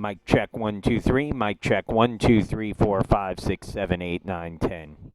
Mic check 1 2 3. Mic check 1 2 3 4 5 6 7 8 9 10.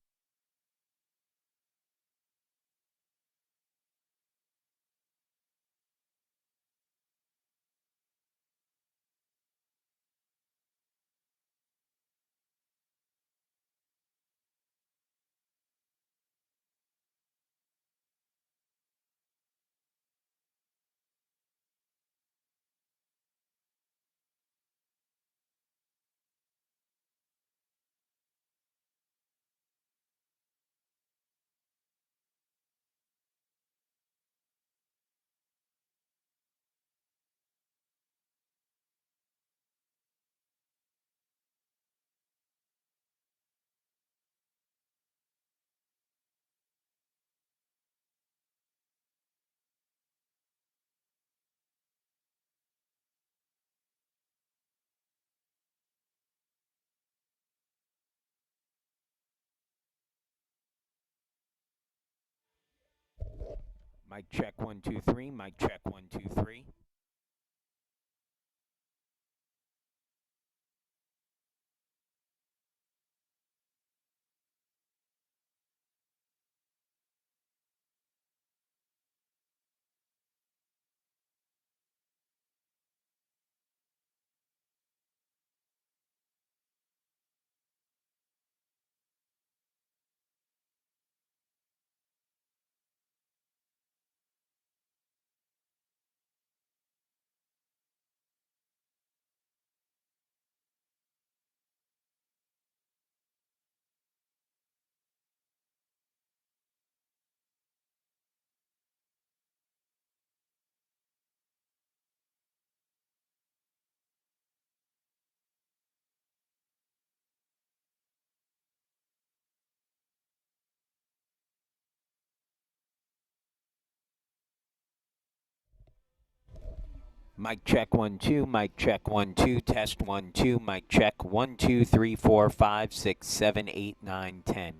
Mic check 1 2 3. Mic check 1 2 3. Mic check 1 2. Mic check 1 2. Test 1 2. Mic check 1 2 3 4 5 6 7 8 9 10.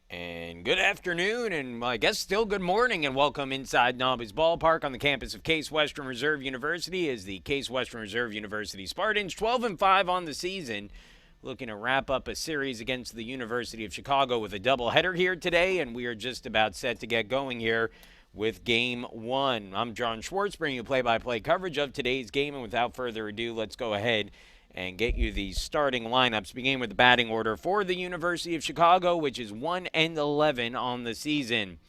And good afternoon, and I guess still good morning, and welcome inside Nobby's Ballpark on the campus of Case Western Reserve University as the Case Western Reserve University Spartans, 12-5 on the season, looking to wrap up a series against the University of Chicago with a doubleheader here today, and we are just about set to get going here with Game 1. I'm John Schwartz, bringing you play-by-play coverage of today's game, and without further ado, let's go ahead and get you the starting lineups, beginning with the batting order for the University of Chicago, which is 1-11 on the season.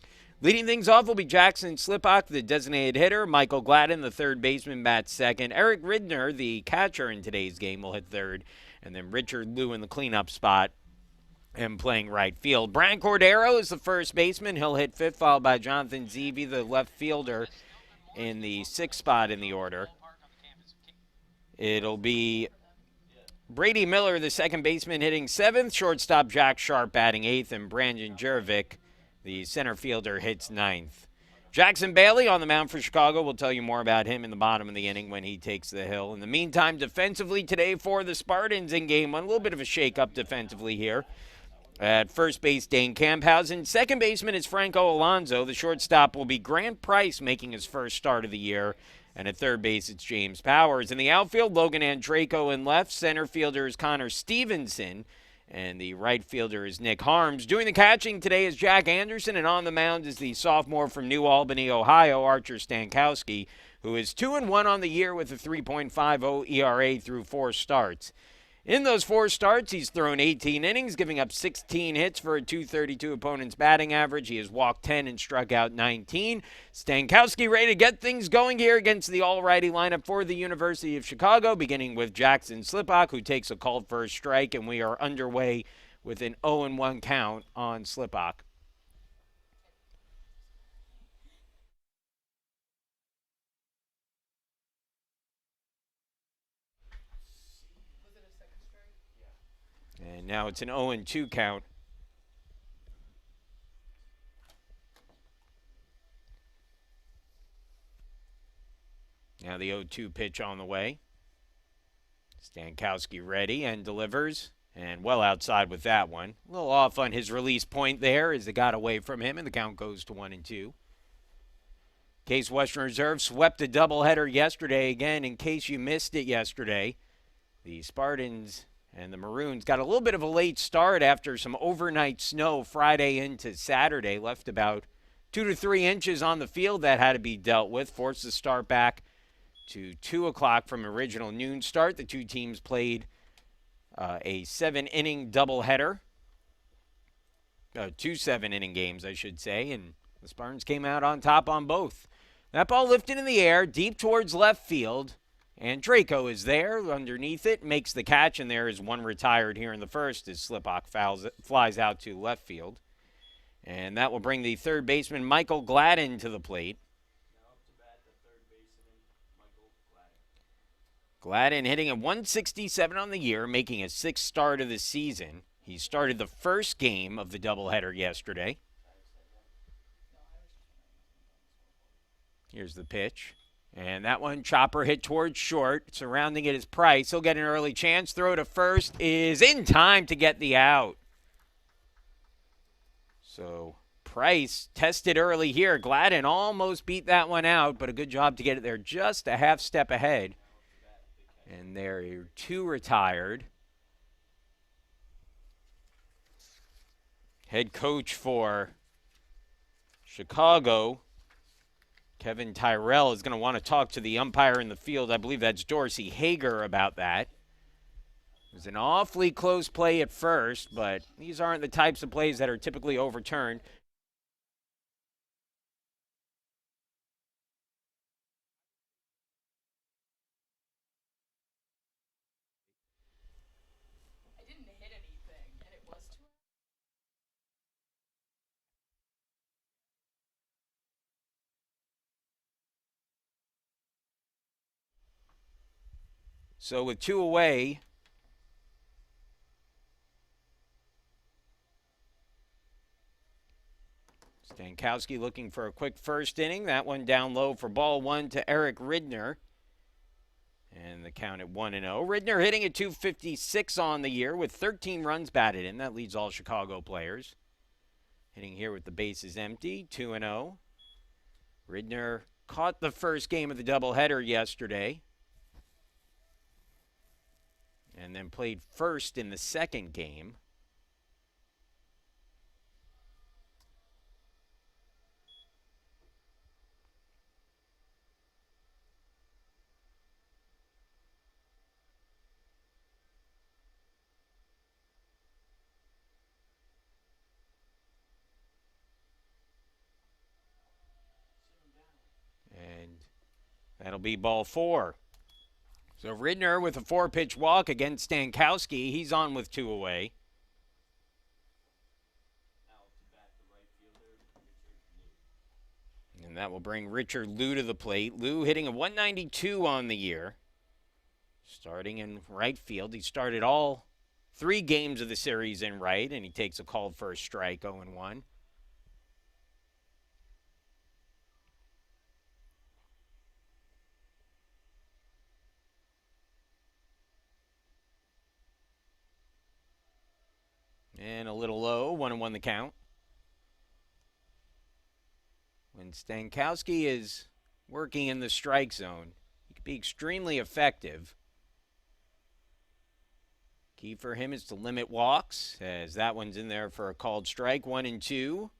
Leading things off will be Jackson Slipak, the designated hitter. Michael Gladden, the third baseman, bats second. Eric Ridner, the catcher in today's game, will hit third. And then Richard Liu in the cleanup spot and playing right field. Brian Cordero is the first baseman. He'll hit fifth, followed by Jonathan Zevi, the left fielder, in the sixth spot in the order. It'll be Brady Miller, the second baseman, hitting seventh. Shortstop Jack Sharp batting eighth. And Brandon Jervik, the center fielder, hits ninth. Jackson Bailey on the mound for Chicago. We'll tell you more about him in the bottom of the inning when he takes the hill. In the meantime, defensively today for the Spartans in game one, a little bit of a shake-up defensively here. At first base, Dane Camphausen. Second baseman is Franco Alonso. The shortstop will be Grant Price, making his first start of the year. And at third base, it's James Powers. In the outfield, Logan Andreyko in left. Center fielder is Connor Stevenson. And the right fielder is Nick Harms. Doing the catching today is Jack Anderson. And on the mound is the sophomore from New Albany, Ohio, Archer Stankowski, who is 2-1 on the year with a 3.50 ERA through 4 starts. In those 4 starts, he's thrown 18 innings, giving up 16 hits for a .232 opponent's batting average. He has walked 10 and struck out 19. Stankowski ready to get things going here against the all-righty lineup for the University of Chicago, beginning with Jackson Slipak, who takes a called first strike, and we are underway with an 0-1 count on Slipak. And now it's an 0-2 count. Now the 0-2 pitch on the way. Stankowski ready and delivers. And well outside with that one. A little off on his release point there as it got away from him, and the count goes to 1-2. Case Western Reserve swept a doubleheader yesterday. Again, in case you missed it yesterday, the Spartans and the Maroons got a little bit of a late start after some overnight snow Friday into Saturday. Left about 2 to 3 inches on the field that had to be dealt with. Forced the start back to 2 o'clock from original noon start. The two teams played a 7-inning doubleheader. 2 7-inning games, I should say. And the Spartans came out on top on both. That ball lifted in the air, deep towards left field. And Draco is there underneath it, makes the catch, and there is one retired here in the first as Slipak flies out to left field. And that will bring the third baseman, Michael Gladden, to the plate. Now up to bat the third baseman, Michael Gladden. Gladden hitting at 167 on the year, making a 6th start of the season. He started the first game of the doubleheader yesterday. Here's the pitch. And that one, chopper hit towards short. Surrounding it is Price. He'll get an early chance. Throw to first is in time to get the out. So Price tested early here. Gladden almost beat that one out, but a good job to get it there just a half step ahead. And there are 2 retired. Head coach for Chicago, Kevin Tyrell, is going to want to talk to the umpire in the field. I believe that's Dorsey Hager about that. It was an awfully close play at first, but these aren't the types of plays that are typically overturned. I didn't hit anything, and it was too. So with 2 away, Stankowski looking for a quick first inning. That one down low for ball 1 to Eric Ridner. And the count at 1-0. Ridner hitting at .256 on the year with 13 runs batted in. That leads all Chicago players. Hitting here with the bases empty, 2-0. Ridner caught the first game of the doubleheader yesterday and then played first in the second game. And that'll be ball 4. So Ridner with a 4-pitch walk against Stankowski. He's on with 2 away. And that will bring Richard Liu to the plate. Liu hitting a 192 on the year. Starting in right field. He started all 3 games of the series in right, and he takes a called first strike, 0-1. And a little low, 1-1 the count. When Stankowski is working in the strike zone, he can be extremely effective. Key for him is to limit walks, as that one's in there for a called strike, 1-2.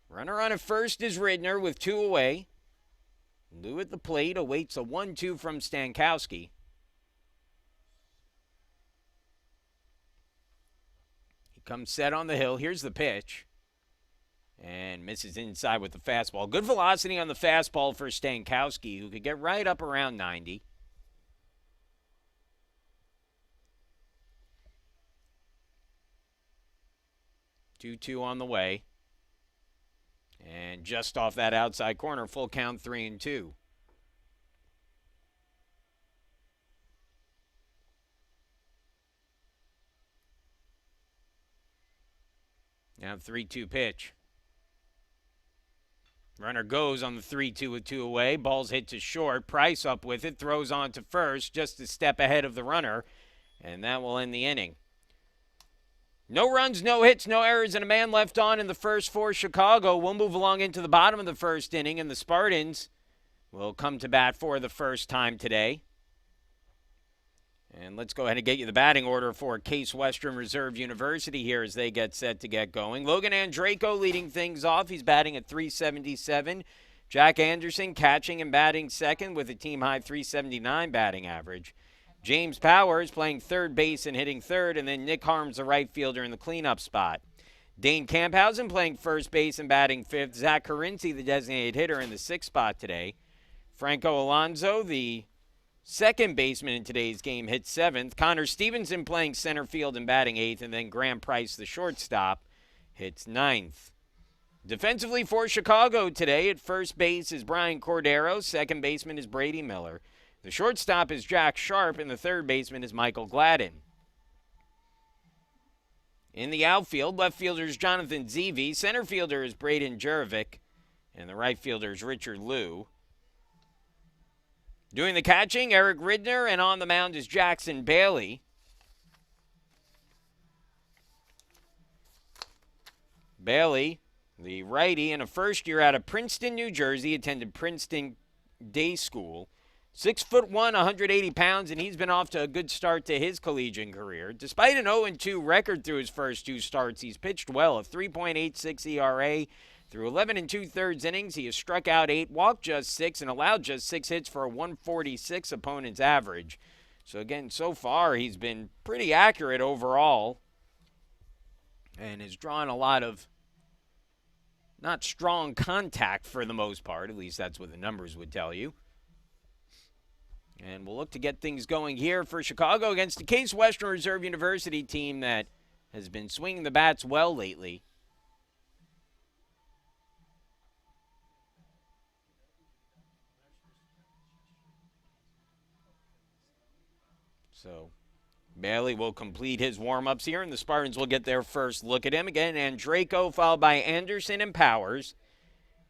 Runner on at first is Ridner with 2 away. Liu at the plate awaits a 1-2 from Stankowski. Comes set on the hill. Here's the pitch. And misses inside with the fastball. Good velocity on the fastball for Stankowski, who could get right up around 90. Two on the way. And just off that outside corner, full count, 3-2. Now 3-2 pitch. Runner goes on the 3-2 with 2 away. Ball's hit to short. Price up with it. Throws on to first just a step ahead of the runner. And that will end the inning. No runs, no hits, no errors, and a man left on in the first for Chicago. We'll move along into the bottom of the first inning, and the Spartans will come to bat for the first time today. And let's go ahead and get you the batting order for Case Western Reserve University here as they get set to get going. Logan Andreyko leading things off. He's batting at .377. Jack Anderson catching and batting second with a team-high .379 batting average. James Powers playing third base and hitting third, and then Nick Harms, the right fielder, in the cleanup spot. Dane Camphausen playing first base and batting fifth. Zach Carinci, the designated hitter, in the sixth spot today. Franco Alonso, the second baseman in today's game, hit seventh. Connor Stevenson playing center field and batting eighth, and then Graham Price, the shortstop, hits ninth. Defensively for Chicago today, at first base is Brian Cordero. Second baseman is Brady Miller. The shortstop is Jack Sharp, and the third baseman is Michael Gladden. In the outfield, left fielder is Jonathan Zevi. Center fielder is Braden Jerovic, and the right fielder is Richard Liu. Doing the catching, Eric Ridner, and on the mound is Jackson Bailey. Bailey, the righty, and a first year out of Princeton, New Jersey, attended Princeton Day School. 6'1", 180 pounds, and he's been off to a good start to his collegiate career. Despite an 0-2 record through his first 2 starts, he's pitched well, a 3.86 ERA. Through 11 2/3 innings, he has struck out 8, walked just 6, and allowed just 6 hits for a 146 opponent's average. So again, so far, he's been pretty accurate overall and has drawn a lot of not strong contact for the most part. At least that's what the numbers would tell you. And we'll look to get things going here for Chicago against the Case Western Reserve University team that has been swinging the bats well lately. So Bailey will complete his warm-ups here, and the Spartans will get their first look at him. Again, Andreyko followed by Anderson and Powers.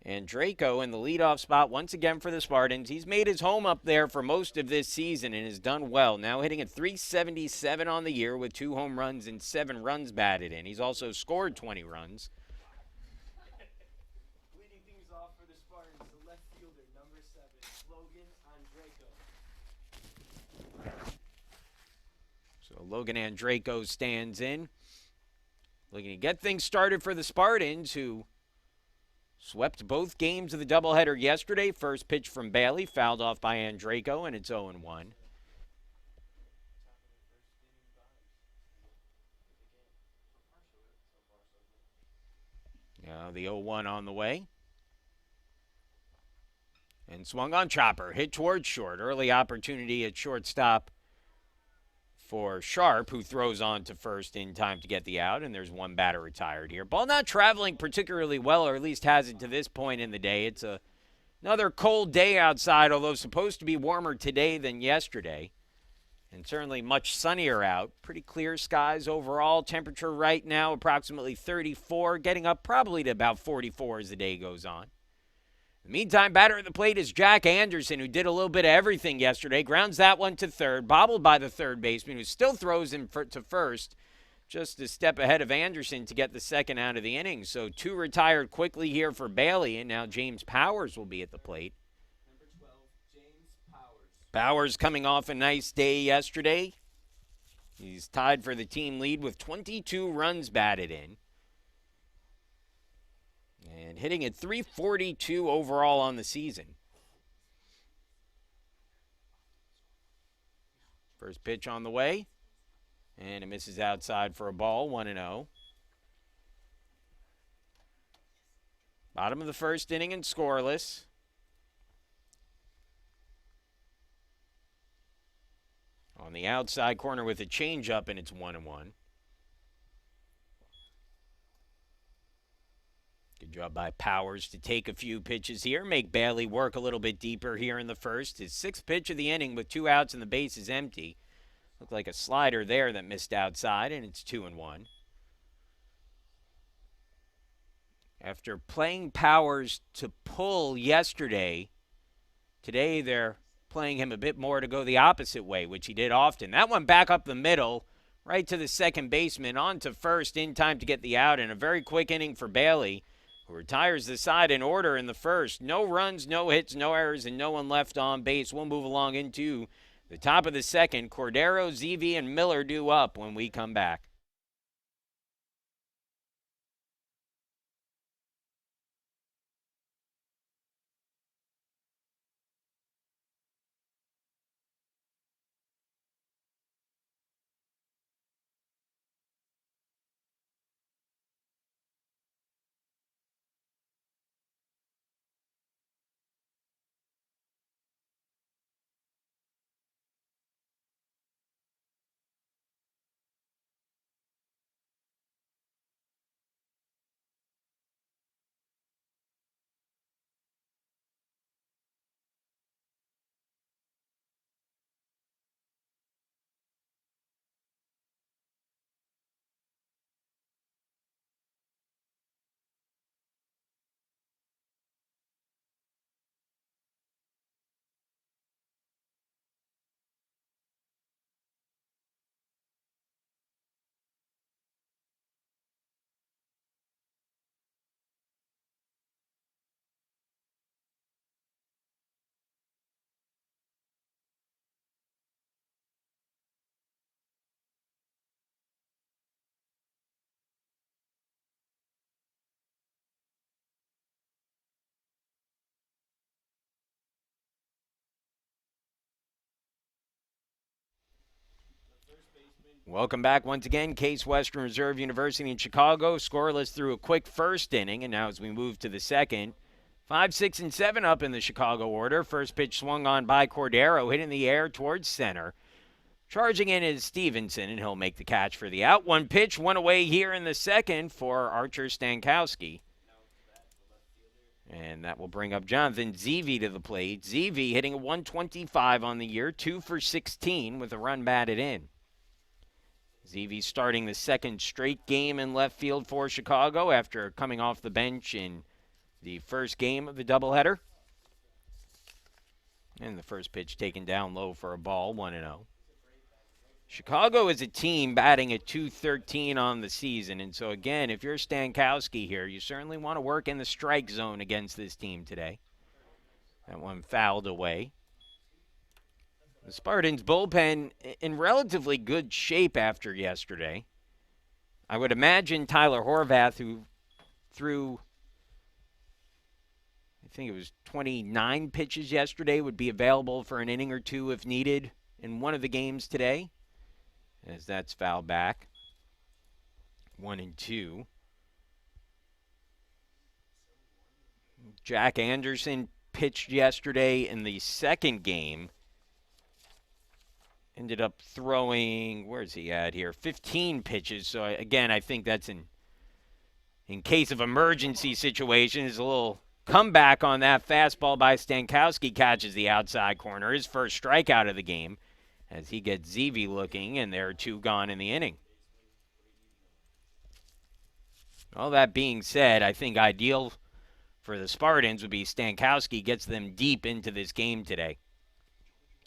Andreyko in the leadoff spot once again for the Spartans. He's made his home up there for most of this season and has done well. Now hitting at .377 on the year with 2 home runs and 7 runs batted in. He's also scored 20 runs. for the Spartans, the left fielder, number 7, Logan Andreyko. So Logan Andreyko stands in. Looking to get things started for the Spartans, who swept both games of the doubleheader yesterday. First pitch from Bailey, fouled off by Andreyko, and it's 0-1. Now the 0-1 on the way. And swung on chopper, hit towards short. Early opportunity at shortstop for Sharp, who throws on to first in time to get the out, and there's one batter retired here. Ball not traveling particularly well, or at least hasn't to this point in the day. It's another cold day outside, although supposed to be warmer today than yesterday, and certainly much sunnier out. Pretty clear skies overall. Temperature right now approximately 34, getting up probably to about 44 as the day goes on. In the meantime, batter at the plate is Jack Anderson, who did a little bit of everything yesterday. Grounds that one to third, bobbled by the third baseman, who still throws him to first, just a step ahead of Anderson to get the second out of the inning. So 2 retired quickly here for Bailey, and now James Powers will be at the plate. Number 12, James Powers. Powers coming off a nice day yesterday. He's tied for the team lead with 22 runs batted in. And hitting at .342 overall on the season. First pitch on the way. And it misses outside for a ball, 1-0. Bottom of the first inning and scoreless. On the outside corner with a changeup, and it's 1-1. Good job by Powers to take a few pitches here, make Bailey work a little bit deeper here in the first. His 6th pitch of the inning with 2 outs and the base is empty. Looked like a slider there that missed outside, and it's 2-1. After playing Powers to pull yesterday, today they're playing him a bit more to go the opposite way, which he did often. That one back up the middle, right to the second baseman, on to first in time to get the out, and a very quick inning for Bailey, who retires the side in order in the first. No runs, no hits, no errors, and no one left on base. We'll move along into the top of the second. Cordero, ZV, and Miller due up when we come back. Welcome back once again. Case Western Reserve University in Chicago. Scoreless through a quick first inning, and now as we move to the second, 5, 6, and 7 up in the Chicago order. First pitch swung on by Cordero, hit in the air towards center. Charging in is Stevenson, and he'll make the catch for the out. One pitch, one away here in the second for Archer Stankowski. And that will bring up Jonathan Zevi to the plate. Zevi hitting a 125 on the year, 2 for 16 with a run batted in. Zevi starting the second straight game in left field for Chicago after coming off the bench in the first game of the doubleheader. And the first pitch taken down low for a ball, 1-0. Chicago is a team batting at 213 on the season. And so, again, if you're Stankowski here, you certainly want to work in the strike zone against this team today. That one fouled away. The Spartans' bullpen in relatively good shape after yesterday. I would imagine Tyler Horvath, who threw, I think it was 29 pitches yesterday, would be available for an inning or two if needed in one of the games today, as that's fouled back. 1-2. Jack Anderson pitched yesterday in the second game. Ended up throwing, where's he at here? 15 pitches. So, again, I think that's in case of emergency situation. Is a little comeback on that fastball by Stankowski. Catches the outside corner. His first strikeout of the game as he gets Zevi looking, and there are 2 gone in the inning. All that being said, I think ideal for the Spartans would be Stankowski gets them deep into this game today.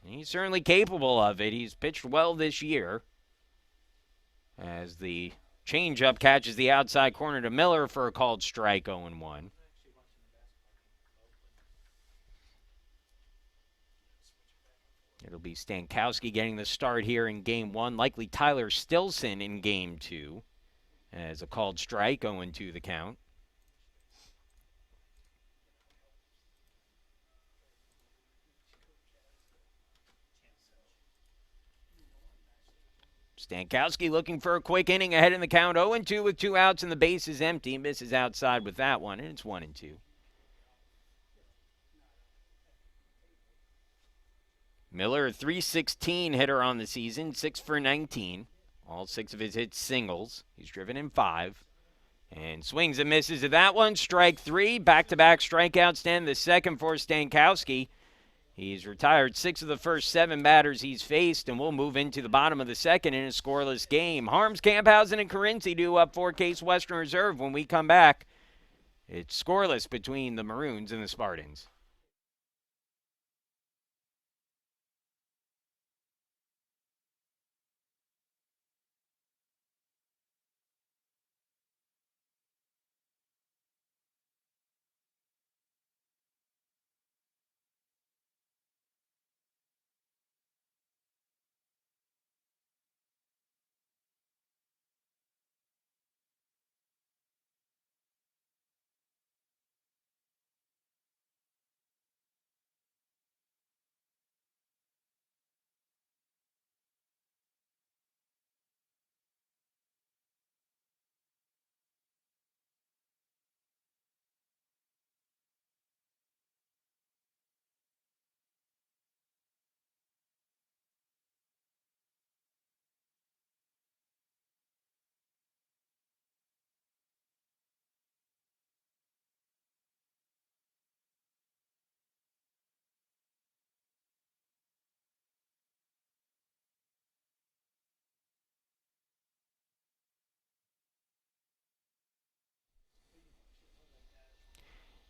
He's certainly capable of it. He's pitched well this year. As the changeup catches the outside corner to Miller for a called strike, 0-1. It'll be Stankowski getting the start here in Game 1. Likely Tyler Stilson in Game 2. As a called strike, 0-2 the count. Stankowski looking for a quick inning ahead in the count. 0-2 with 2 outs and the base is empty. Misses outside with that one, and it's 1-2. Miller, a .316 hitter on the season, 6 for 19. All 6 of his hits singles. He's driven in 5. And swings and misses at that one. Strike 3. Back-to-back strikeouts to end the second for Stankowski. He's retired 6 of the first 7 batters he's faced, and we'll move into the bottom of the second in a scoreless game. Harms, Camphausen, and Carinci do up for Case Western Reserve. When we come back, it's scoreless between the Maroons and the Spartans.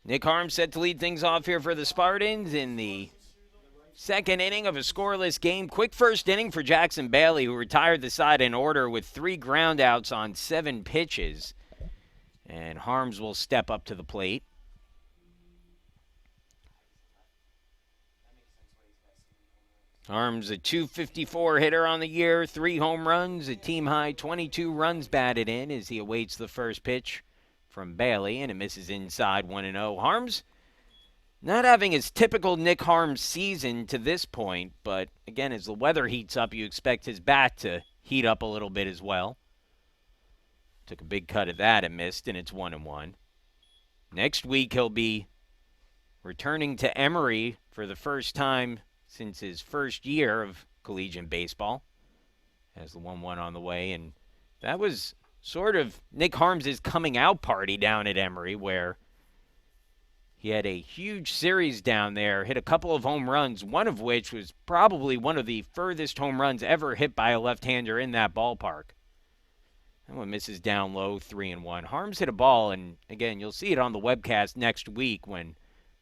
Nick Harms set to lead things off here for the Spartans in the second inning of a scoreless game. Quick first inning for Jackson Bailey, who retired the side in order with 3 groundouts on 7 pitches. And Harms will step up to the plate. Harms, a .254 hitter on the year, 3 home runs, a team-high 22 runs batted in as he awaits the first pitch from Bailey, and it misses inside 1-0. Harms not having his typical Nick Harms season to this point, but again, as the weather heats up, you expect his bat to heat up a little bit as well. Took a big cut at that and missed, and it's 1-1. Next week, he'll be returning to Emory for the first time since his first year of collegiate baseball. Has the 1-1 on the way, and that was sort of Nick Harms' coming out party down at Emory, where he had a huge series down there, hit a couple of home runs, one of which was probably one of the furthest home runs ever hit by a left-hander in that ballpark. That one misses down low, 3-1. Harms hit a ball, and again, you'll see it on the webcast next week when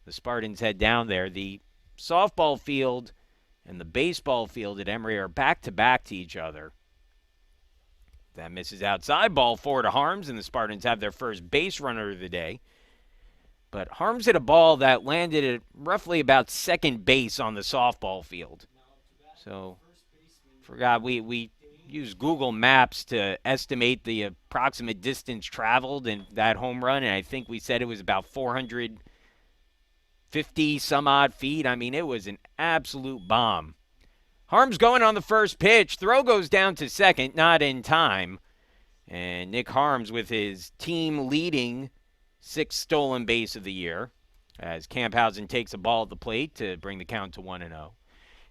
the Spartans head down there. The softball field and the baseball field at Emory are back to each other. That misses outside. Ball 4 to Harms, and the Spartans have their first base runner of the day. But Harms hit a ball that landed at roughly about second base on the softball field. So, forgot we used Google Maps to estimate the approximate distance traveled in that home run, and I think we said it was about 450 some odd feet. I mean, it was an absolute bomb. Harms going on the first pitch. Throw goes down to second, not in time. And Nick Harms with his team leading 6th stolen base of the year as Camphausen takes a ball at the plate to bring the count to 1-0.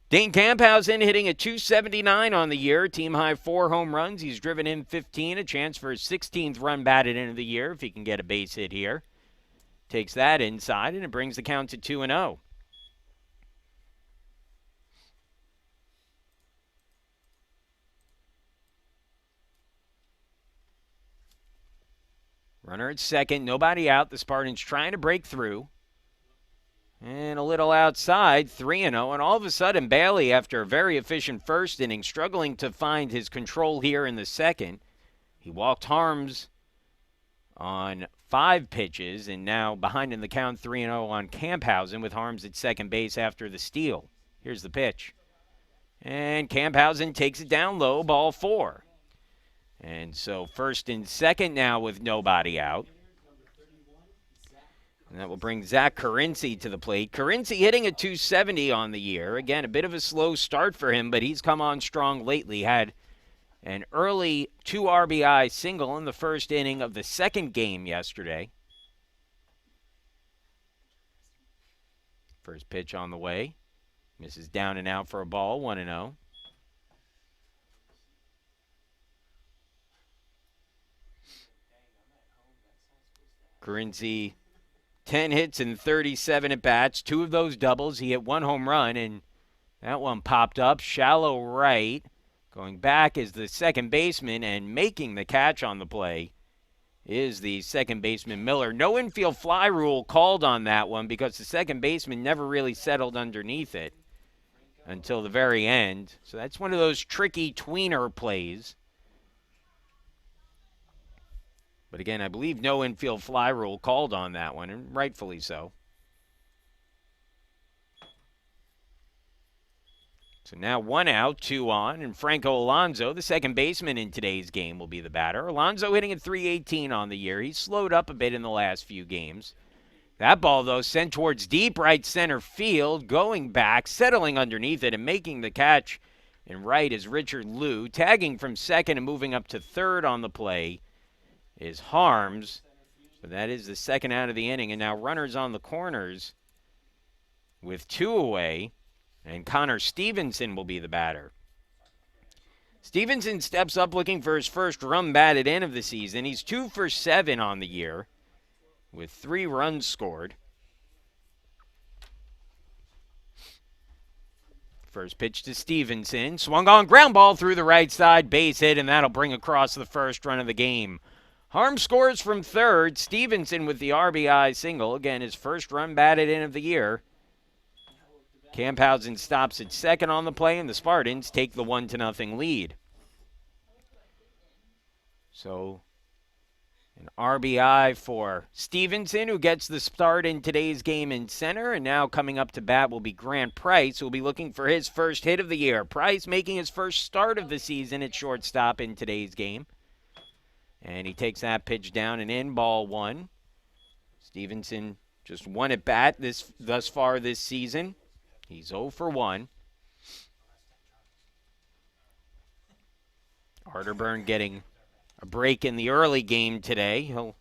Dane Camphausen hitting a .279 on the year, team high 4 home runs. He's driven in 15, a chance for his 16th run batted into the year if he can get a base hit here. Takes that inside, and it brings the count to 2-0. Runner at second, nobody out. The Spartans trying to break through. And a little outside, 3-0. And all of a sudden, Bailey, after a very efficient first inning, struggling to find his control here in the second. He walked Harms on 5 pitches, and now behind in the count 3-0 on Camphausen with Harms at second base after the steal. Here's the pitch. And Camphausen takes it down low, ball 4. And so first and second now with nobody out. And that will bring Zach Carinci to the plate. Carinci hitting a .270 on the year. Again, a bit of a slow start for him, but he's come on strong lately. Had an early 2 RBI single in the first inning of the second game yesterday. First pitch on the way. Misses down and out for a ball, 1-0. Carinci, 10 hits and 37 at-bats. 2 of those doubles. He hit 1 home run, and that one popped up. Shallow right. Going back is the second baseman, and making the catch on the play is the second baseman, Miller. No infield fly rule called on that one because the second baseman never really settled underneath it until the very end. So that's one of those tricky tweener plays. But again, I believe no infield fly rule called on that one, and rightfully so. So now 1 out, 2 on, and Franco Alonso, the second baseman in today's game, will be the batter. Alonso hitting at .318 on the year. He's slowed up a bit in the last few games. That ball, though, sent towards deep right center field, going back, settling underneath it, and making the catch in right is Richard Liu. Tagging from second and moving up to third on the play is Harms, but that is the second out of the inning. And now runners on the corners with 2 away, and Connor Stevenson will be the batter. Stevenson steps up looking for his first run batted in of the season. He's 2 for 7 on the year with 3 runs scored. First pitch to Stevenson. Swung on, ground ball through the right side, base hit, and that'll bring across the first run of the game. Harms scores from third. Stevenson with the RBI single. Again, his first run batted in of the year. Camphausen stops at second on the play, and the Spartans take the 1-0 lead. So, an RBI for Stevenson, who gets the start in today's game in center. And now coming up to bat will be Grant Price, who will be looking for his first hit of the year. Price making his first start of the season at shortstop in today's game. And he takes that pitch down and in, ball 1. Stevenson just 1 at bat thus far this season. He's 0 for 1. Arterburn getting a break in the early game today. He'll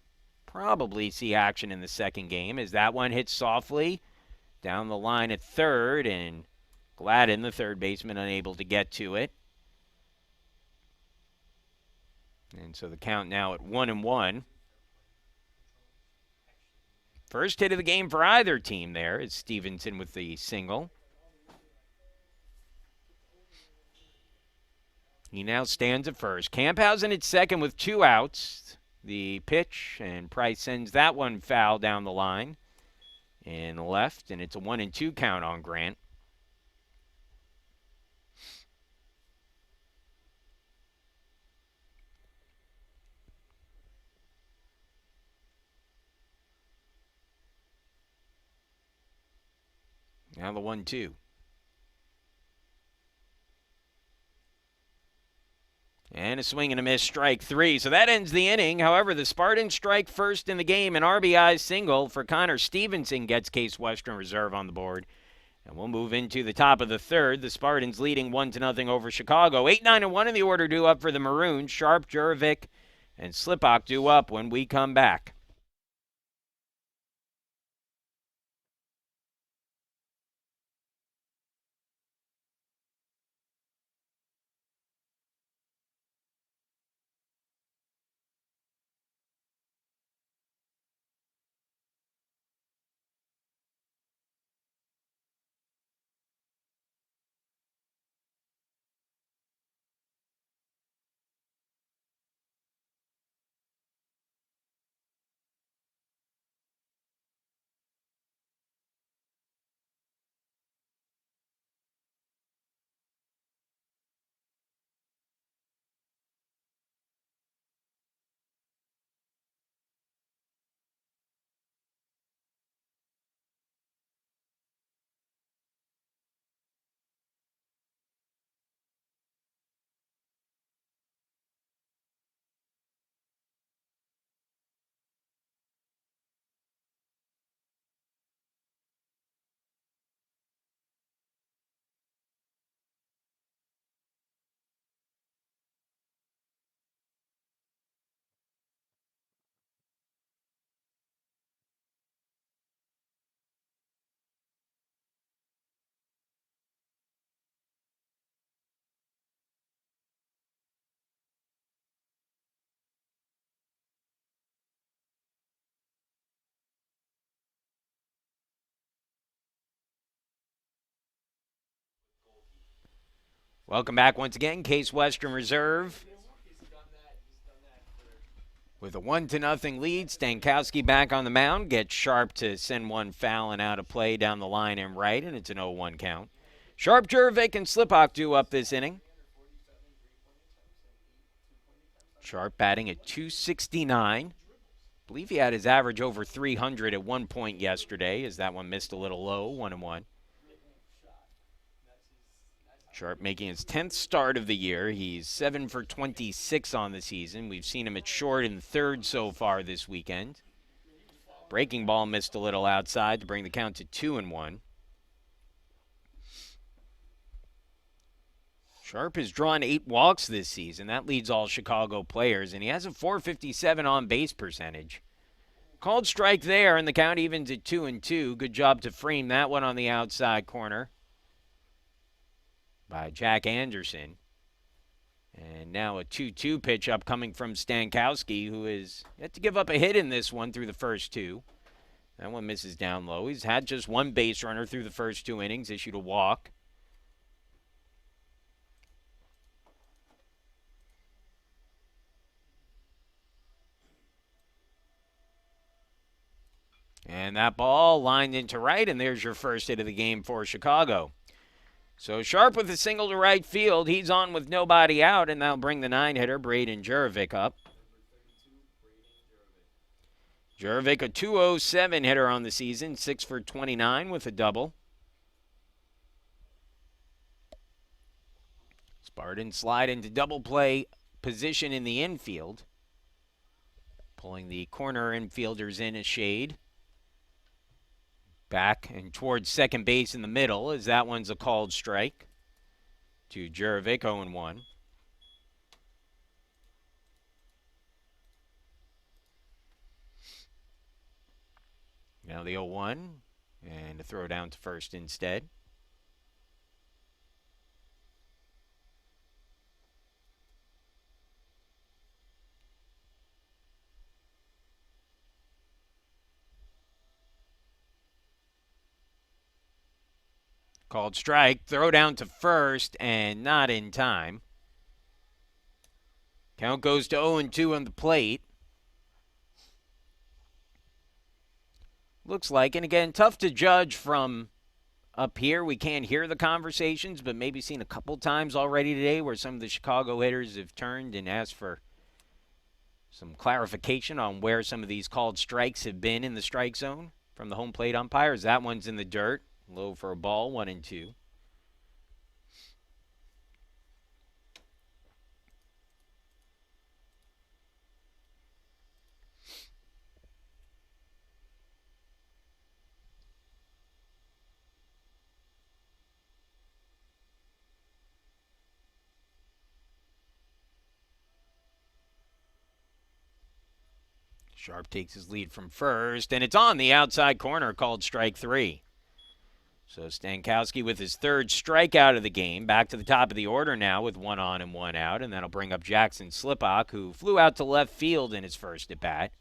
probably see action in the second game as that one hits softly down the line at third, and Gladden, the third baseman, unable to get to it. And so the count now at 1-1. First hit of the game for either team there is Stevenson with the single. He now stands at first. Camphausen at second with 2 outs. The pitch, and Price sends that one foul down the line and left, and it's a 1-2 count on Grant. Now the 1-2. And a swing and a miss, strike three. So that ends the inning. However, the Spartans strike first in the game. An RBI single for Connor Stevenson gets Case Western Reserve on the board. And we'll move into the top of the third. The Spartans leading 1-0 over Chicago. 8-9-1 in the order due up for the Maroons. Sharp, Jurevich, and Slipok due up when we come back. Welcome back once again. Case Western Reserve. With a 1-0 lead, Stankowski back on the mound. Gets Sharp to send one foul and out of play down the line and right, and it's an 0-1 count. Sharp, Jurevich, and Slipok due up this inning. Sharp batting at .269. I believe he had his average over 300 at one point yesterday, as that one missed a little low, 1-1. Sharp making his 10th start of the year. He's 7 for 26 on the season. We've seen him at short and third so far this weekend. Breaking ball missed a little outside to bring the count to 2-1. Sharp has drawn 8 walks this season. That leads all Chicago players, and he has a .457 on-base percentage. Called strike there, and the count evens at 2-2. Good job to frame that one on the outside corner by Jack Anderson. And now a 2-2 pitch up coming from Stankowski, who has yet to give up a hit in this one through the first two. That one misses down low. He's had just one base runner through the first 2 innings, issued a walk. And that ball lined into right, and there's your first hit of the game for Chicago. So Sharp with a single to right field. He's on with nobody out, and that'll bring the 9-hitter, Braden Jurevich, up. Jurevich, a .207 hitter on the season, 6 for 29 with a double. Spartans slide into double play position in the infield, pulling the corner infielders in a shade. Back and towards second base in the middle, as that one's a called strike to Jurevich, 0-1. Now the 0-1, and a throw down to first instead. Called strike, throw down to first, and not in time. Count goes to 0-2 on the plate. Looks like, and again, tough to judge from up here. We can't hear the conversations, but maybe seen a couple times already today where some of the Chicago hitters have turned and asked for some clarification on where some of these called strikes have been in the strike zone from the home plate umpires. That one's in the dirt. Low for a ball, 1-2. Sharp takes his lead from first, and it's on the outside corner, called strike 3. So Stankowski with his third strikeout of the game, back to the top of the order now with 1 on and 1 out, and that'll bring up Jackson Slipak, who flew out to left field in his first at-bat.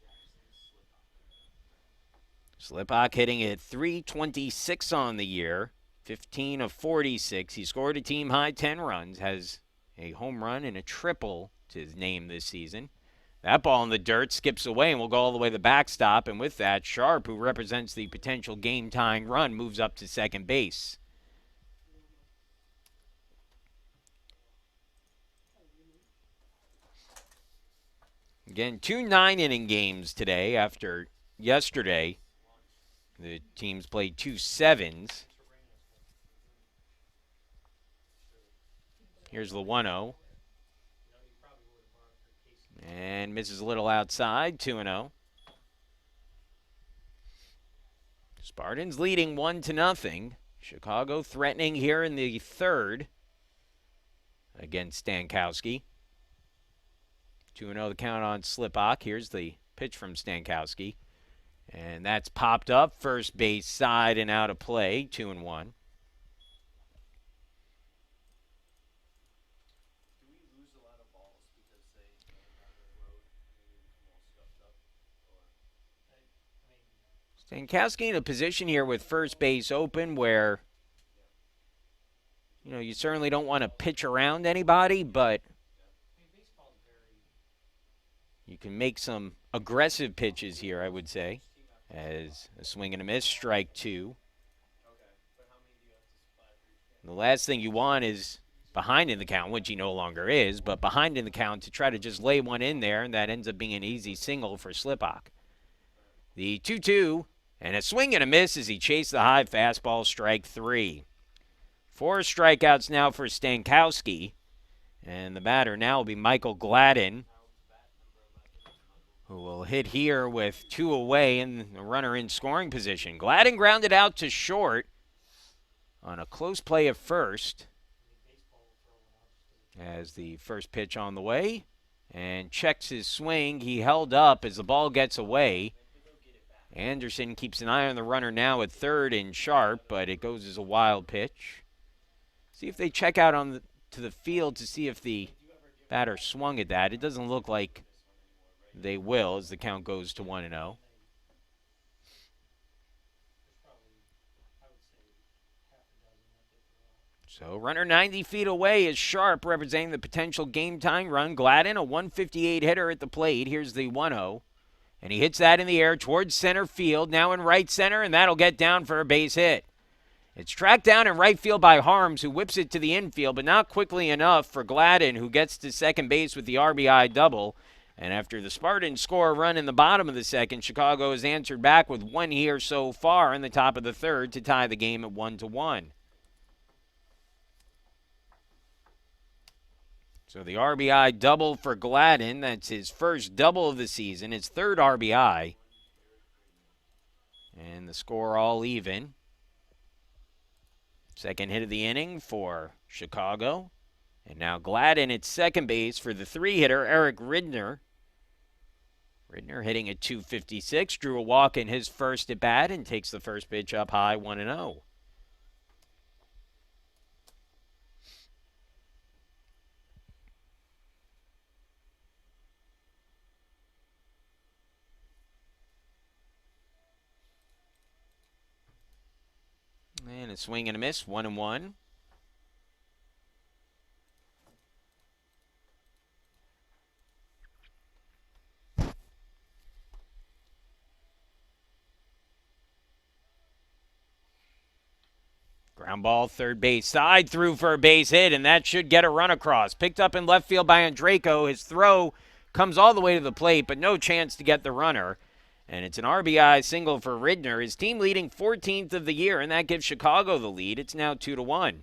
Slipak hitting at .326 on the year, 15 of 46. He scored a team-high 10 runs, has a home run and a triple to his name this season. That ball in the dirt skips away and will go all the way to the backstop. And with that, Sharp, who represents the potential game-tying run, moves up to second base. Again, 2 9-inning games today after yesterday. The teams played 2 7s. Here's the 1-0. And misses a little outside, 2-0. Spartans leading 1-0. Chicago threatening here in the third against Stankowski. 2-0 the count on Slipak. Here's the pitch from Stankowski. And that's popped up, first base side and out of play, 2-1. Stankowski in a position here with first base open where, you certainly don't want to pitch around anybody, but you can make some aggressive pitches here, I would say, as a swing and a miss, strike 2. The last thing you want is behind in the count, which he no longer is, but behind in the count to try to just lay one in there, and that ends up being an easy single for Slipak. The 2-2. And a swing and a miss as he chased the high fastball, strike 3. 4 strikeouts now for Stankowski. And the batter now will be Michael Gladden, who will hit here with 2 away and the runner in scoring position. Gladden grounded out to short on a close play of first as the first pitch on the way. And checks his swing. He held up as the ball gets away. Anderson keeps an eye on the runner now at third in Sharp, but it goes as a wild pitch. See if they check out to the field to see if the batter swung at that. It doesn't look like they will as the count goes to 1-0. So runner 90 feet away is Sharp, representing the potential game-tying run. Gladden, a 158 hitter at the plate. Here's the 1-0. And he hits that in the air towards center field, now in right center, and that'll get down for a base hit. It's tracked down in right field by Harms, who whips it to the infield, but not quickly enough for Gladden, who gets to second base with the RBI double. And after the Spartans score a run in the bottom of the second, Chicago has answered back with 1 here so far in the top of the third to tie the game at 1-1. So the RBI double for Gladden. That's his first double of the season, his third RBI. And the score all even. Second hit of the inning for Chicago. And now Gladden at second base for the 3-hitter, Eric Ridner. Ridner hitting at .256, drew a walk in his first at-bat and takes the first pitch up high, 1-0. And a swing and a miss, 1-1. Ground ball, third base side, through for a base hit, and that should get a run across. Picked up in left field by Andreyko. His throw comes all the way to the plate, but no chance to get the runner. And it's an RBI single for Ridner, his team leading 14th of the year, and that gives Chicago the lead. It's now 2-1.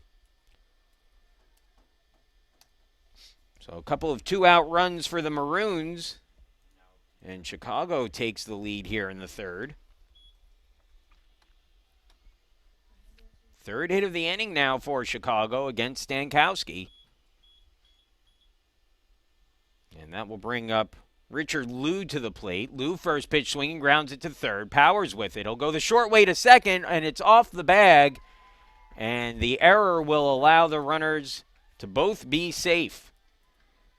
So a couple of two-out runs for the Maroons, and Chicago takes the lead here in the third. Third hit of the inning now for Chicago against Stankowski. And that will bring up Richard Liu to the plate. Liu first pitch swinging, grounds it to third. Powers with it. He'll go the short way to second, and it's off the bag. And the error will allow the runners to both be safe.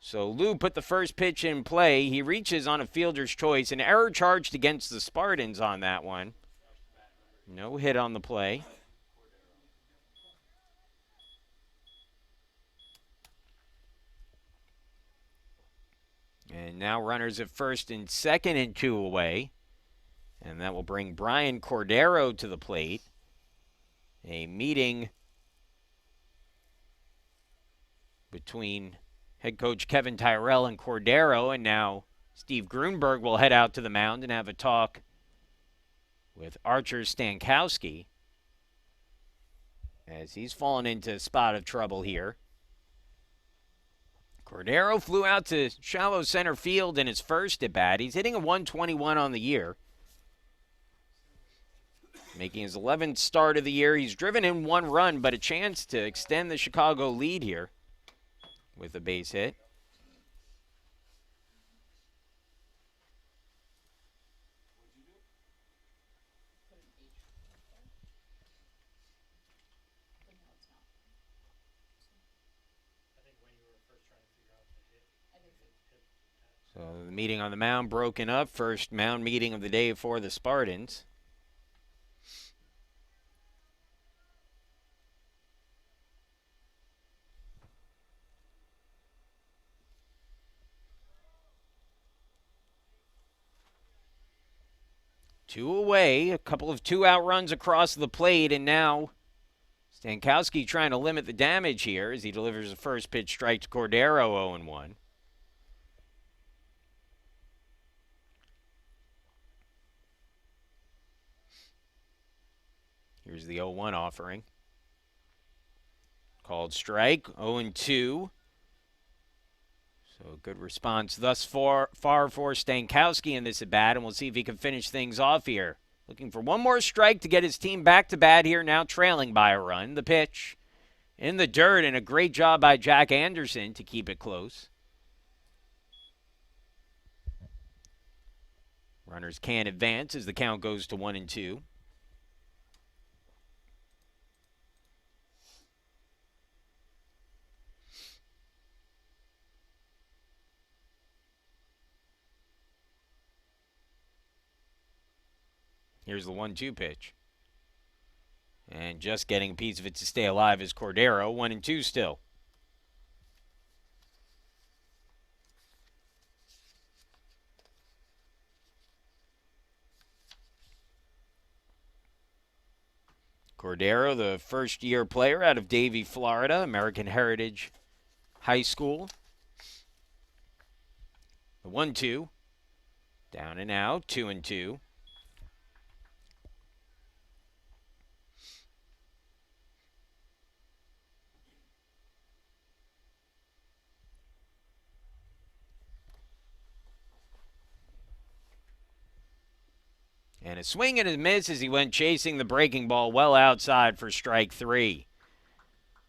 So Liu put the first pitch in play. He reaches on a fielder's choice. An error charged against the Spartans on that one. No hit on the play. And now runners at first and second and 2 away. And that will bring Brian Cordero to the plate. A meeting between head coach Kevin Tyrell and Cordero. And now Steve Grunberg will head out to the mound and have a talk with Archer Stankowski, as he's fallen into a spot of trouble here. Cordero flew out to shallow center field in his first at bat. He's hitting a 121 on the year, making his 11th start of the year. He's driven in 1 run, but a chance to extend the Chicago lead here with a base hit. So the meeting on the mound broken up. First mound meeting of the day for the Spartans. Two away, a couple of two-out runs across the plate, and now Stankowski trying to limit the damage here as he delivers a first pitch strike to Cordero, 0-1. Here's the 0-1 offering. Called strike, 0-2. So a good response thus far for Stankowski in this at-bat, and we'll see if he can finish things off here. Looking for one more strike to get his team back to bat here, now trailing by a run. The pitch in the dirt, and a great job by Jack Anderson to keep it close. Runners can't advance as the count goes to 1-2. Here's the 1-2 pitch. And just getting a piece of it to stay alive is Cordero. 1-2 still. Cordero, the first-year player out of Davie, Florida, American Heritage High School. The 1-2. Down and out, 2-2. And a swing and a miss as he went chasing the breaking ball well outside for strike 3.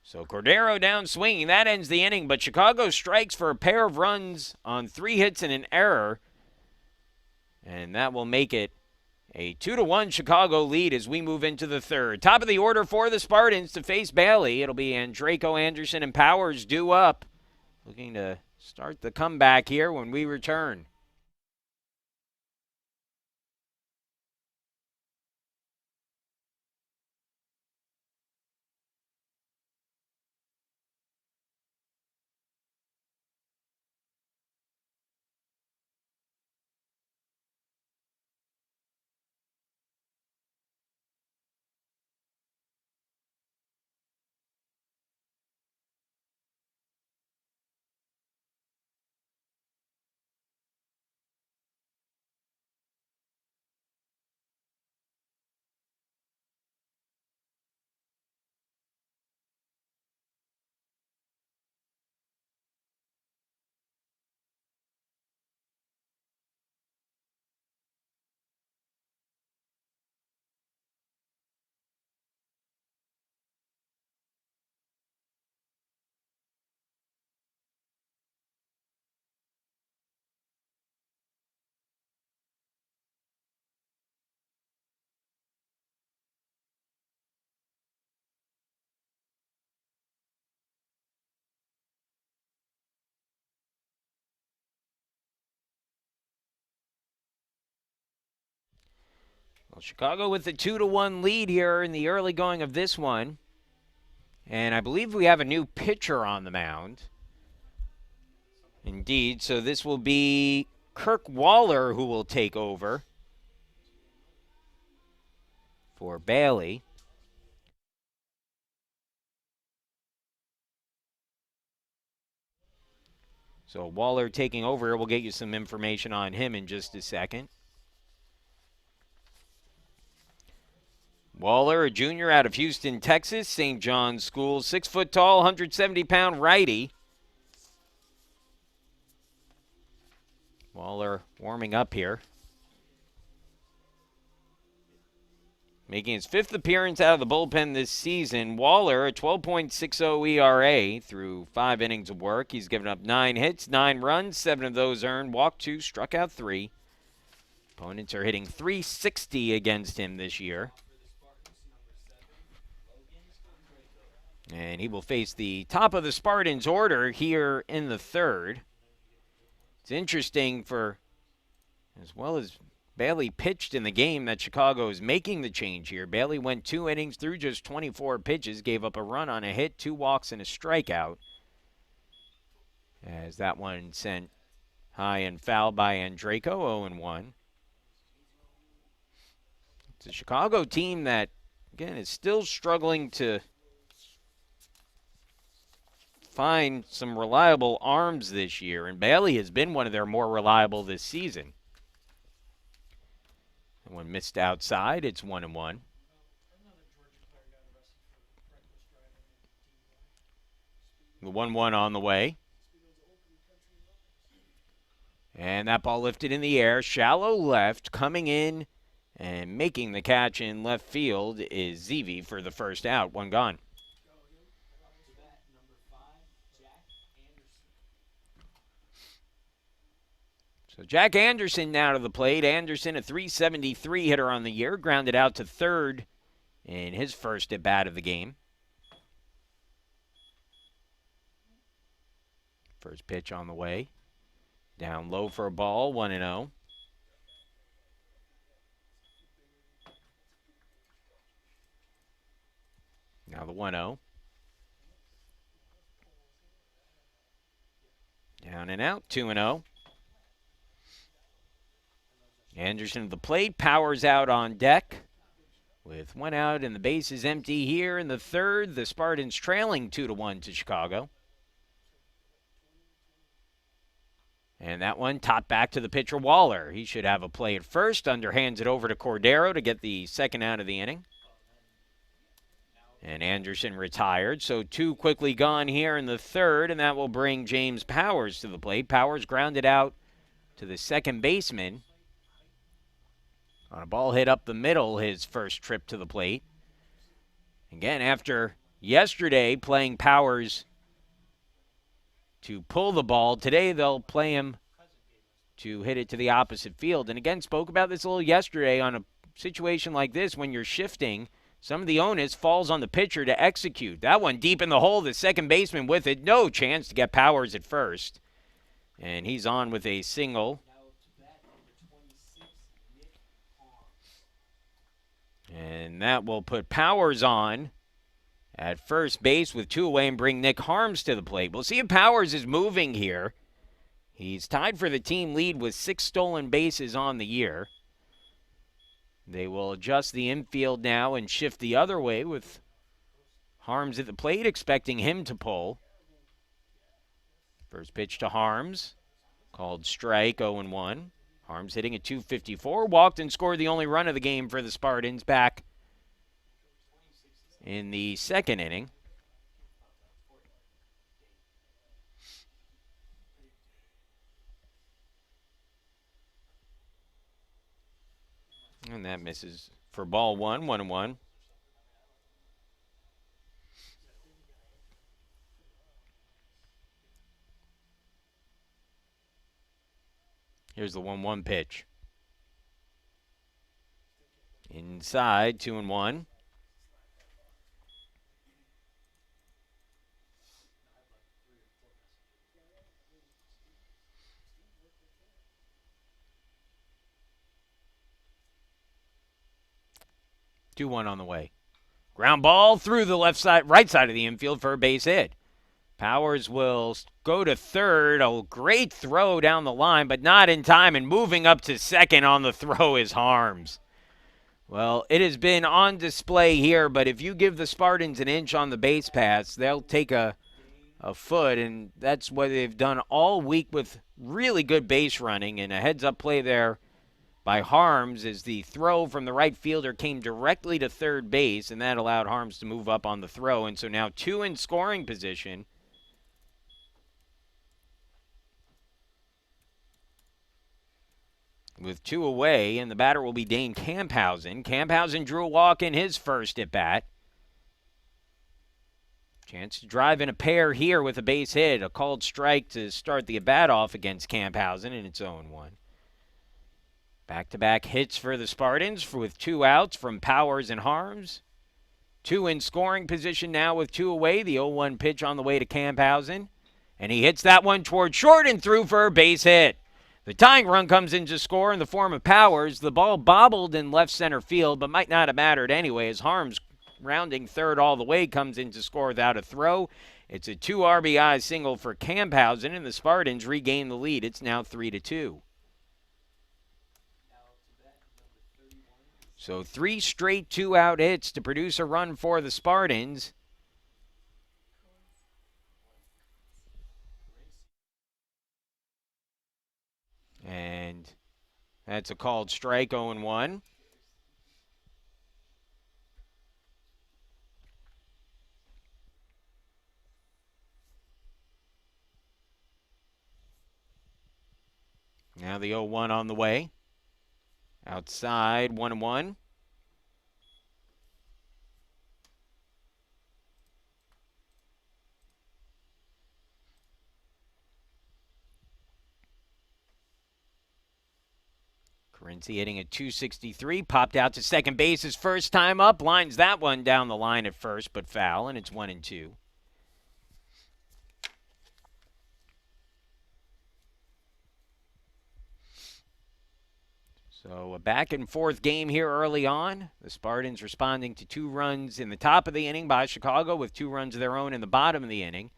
So Cordero down swinging. That ends the inning, but Chicago strikes for a pair of runs on 3 hits and an error. And that will make it a 2-1 Chicago lead as we move into the third. Top of the order for the Spartans to face Bailey. It'll be Andreyko, Anderson, and Powers due up. Looking to start the comeback here when we return. Well, Chicago with the 2-1 lead here in the early going of this one. And I believe we have a new pitcher on the mound. Indeed, so this will be Kirk Waller who will take over for Bailey. So Waller taking over. We'll get you some information on him in just a second. Waller, a junior out of Houston, Texas, St. John's School, 6 foot tall, 170-pound righty. Waller warming up here. Making his 5th appearance out of the bullpen this season, Waller, a 12.60 ERA through 5 innings of work. He's given up 9 hits, 9 runs, 7 of those earned, walked 2, struck out 3. Opponents are hitting .360 against him this year. And he will face the top of the Spartans order here in the 3rd. It's interesting for, as well as Bailey pitched in the game, that Chicago is making the change here. Bailey went 2 innings through just 24 pitches, gave up a run on a hit, 2 walks, and a strikeout. As that one sent high and foul by Andraco, 0-1. It's a Chicago team that, again, is still struggling to find some reliable arms this year, and Bailey has been one of their more reliable this season. And when missed outside, it's 1-1. The 1-1 on the way. And that ball lifted in the air, shallow left, coming in and making the catch in left field is Zevi for the first out. 1 gone. So Jack Anderson now to the plate. Anderson, a .373 hitter on the year, grounded out to 3rd in his first at bat of the game. First pitch on the way. Down low for a ball, 1-0. Now the 1-0. Down and out, 2-0. Anderson to the plate, powers out on deck. With 1 out and the base is empty here in the 3rd. The Spartans trailing 2-1 to Chicago. And that one topped back to the pitcher Waller. He should have a play at first. Underhands it over to Cordero to get the 2nd out of the inning. And Anderson retired, so 2 quickly gone here in the 3rd, and that will bring James Powers to the plate. Powers grounded out to the second baseman on a ball hit up the middle, his first trip to the plate. Again, after yesterday playing Powers to pull the ball, today they'll play him to hit it to the opposite field. And again, spoke about this a little yesterday on a situation like this when you're shifting. Some of the onus falls on the pitcher to execute. That one deep in the hole, the second baseman with it. No chance to get Powers at first. And he's on with a single. And that will put Powers on at first base with 2 away and bring Nick Harms to the plate. We'll see if Powers is moving here. He's tied for the team lead with 6 stolen bases on the year. They will adjust the infield now and shift the other way with Harms at the plate, expecting him to pull. First pitch to Harms, called strike, 0-1. Harms hitting at .254, walked and scored the only run of the game for the Spartans back in the 2nd inning. And that misses for ball 1, 1-1. Here's the 1-1 pitch. Inside, 2-1. 2-1 on the way. Ground ball through the right side of the infield for a base hit. Powers will go to third. A great throw down the line, but not in time. And moving up to second on the throw is Harms. Well, it has been on display here, but if you give the Spartans an inch on the base pass, they'll take a foot, and that's what they've done all week with really good base running. And a heads-up play there by Harms as the throw from the right fielder came directly to third base, and that allowed Harms to move up on the throw. And so now 2 in scoring position. With 2 away, and the batter will be Dane Camphausen. Camphausen drew a walk in his first at bat. Chance to drive in a pair here with a base hit. A called strike to start the at-bat off against Camphausen, and it's 0-1. Back-to-back hits for the Spartans with 2 outs from Powers and Harms. 2 in scoring position now with 2 away. The 0-1 pitch on the way to Camphausen. And he hits that one toward short and through for a base hit. The tying run comes in to score in the form of Powers. The ball bobbled in left center field, but might not have mattered anyway as Harms, rounding third all the way, comes in to score without a throw. It's a 2 RBI single for Camphausen, and the Spartans regain the lead. It's now 3-2. So 3 straight 2-out hits to produce a run for the Spartans. And that's a called strike, 0-1. Now the 0-1 on the way. Outside, 1-1. Carinci hitting at 263, popped out to second base his first time up, lines that one down the line at first, but foul, and it's 1-2. So a back-and-forth game here early on. The Spartans responding to 2 runs in the top of the inning by Chicago with 2 runs of their own in the bottom of the inning.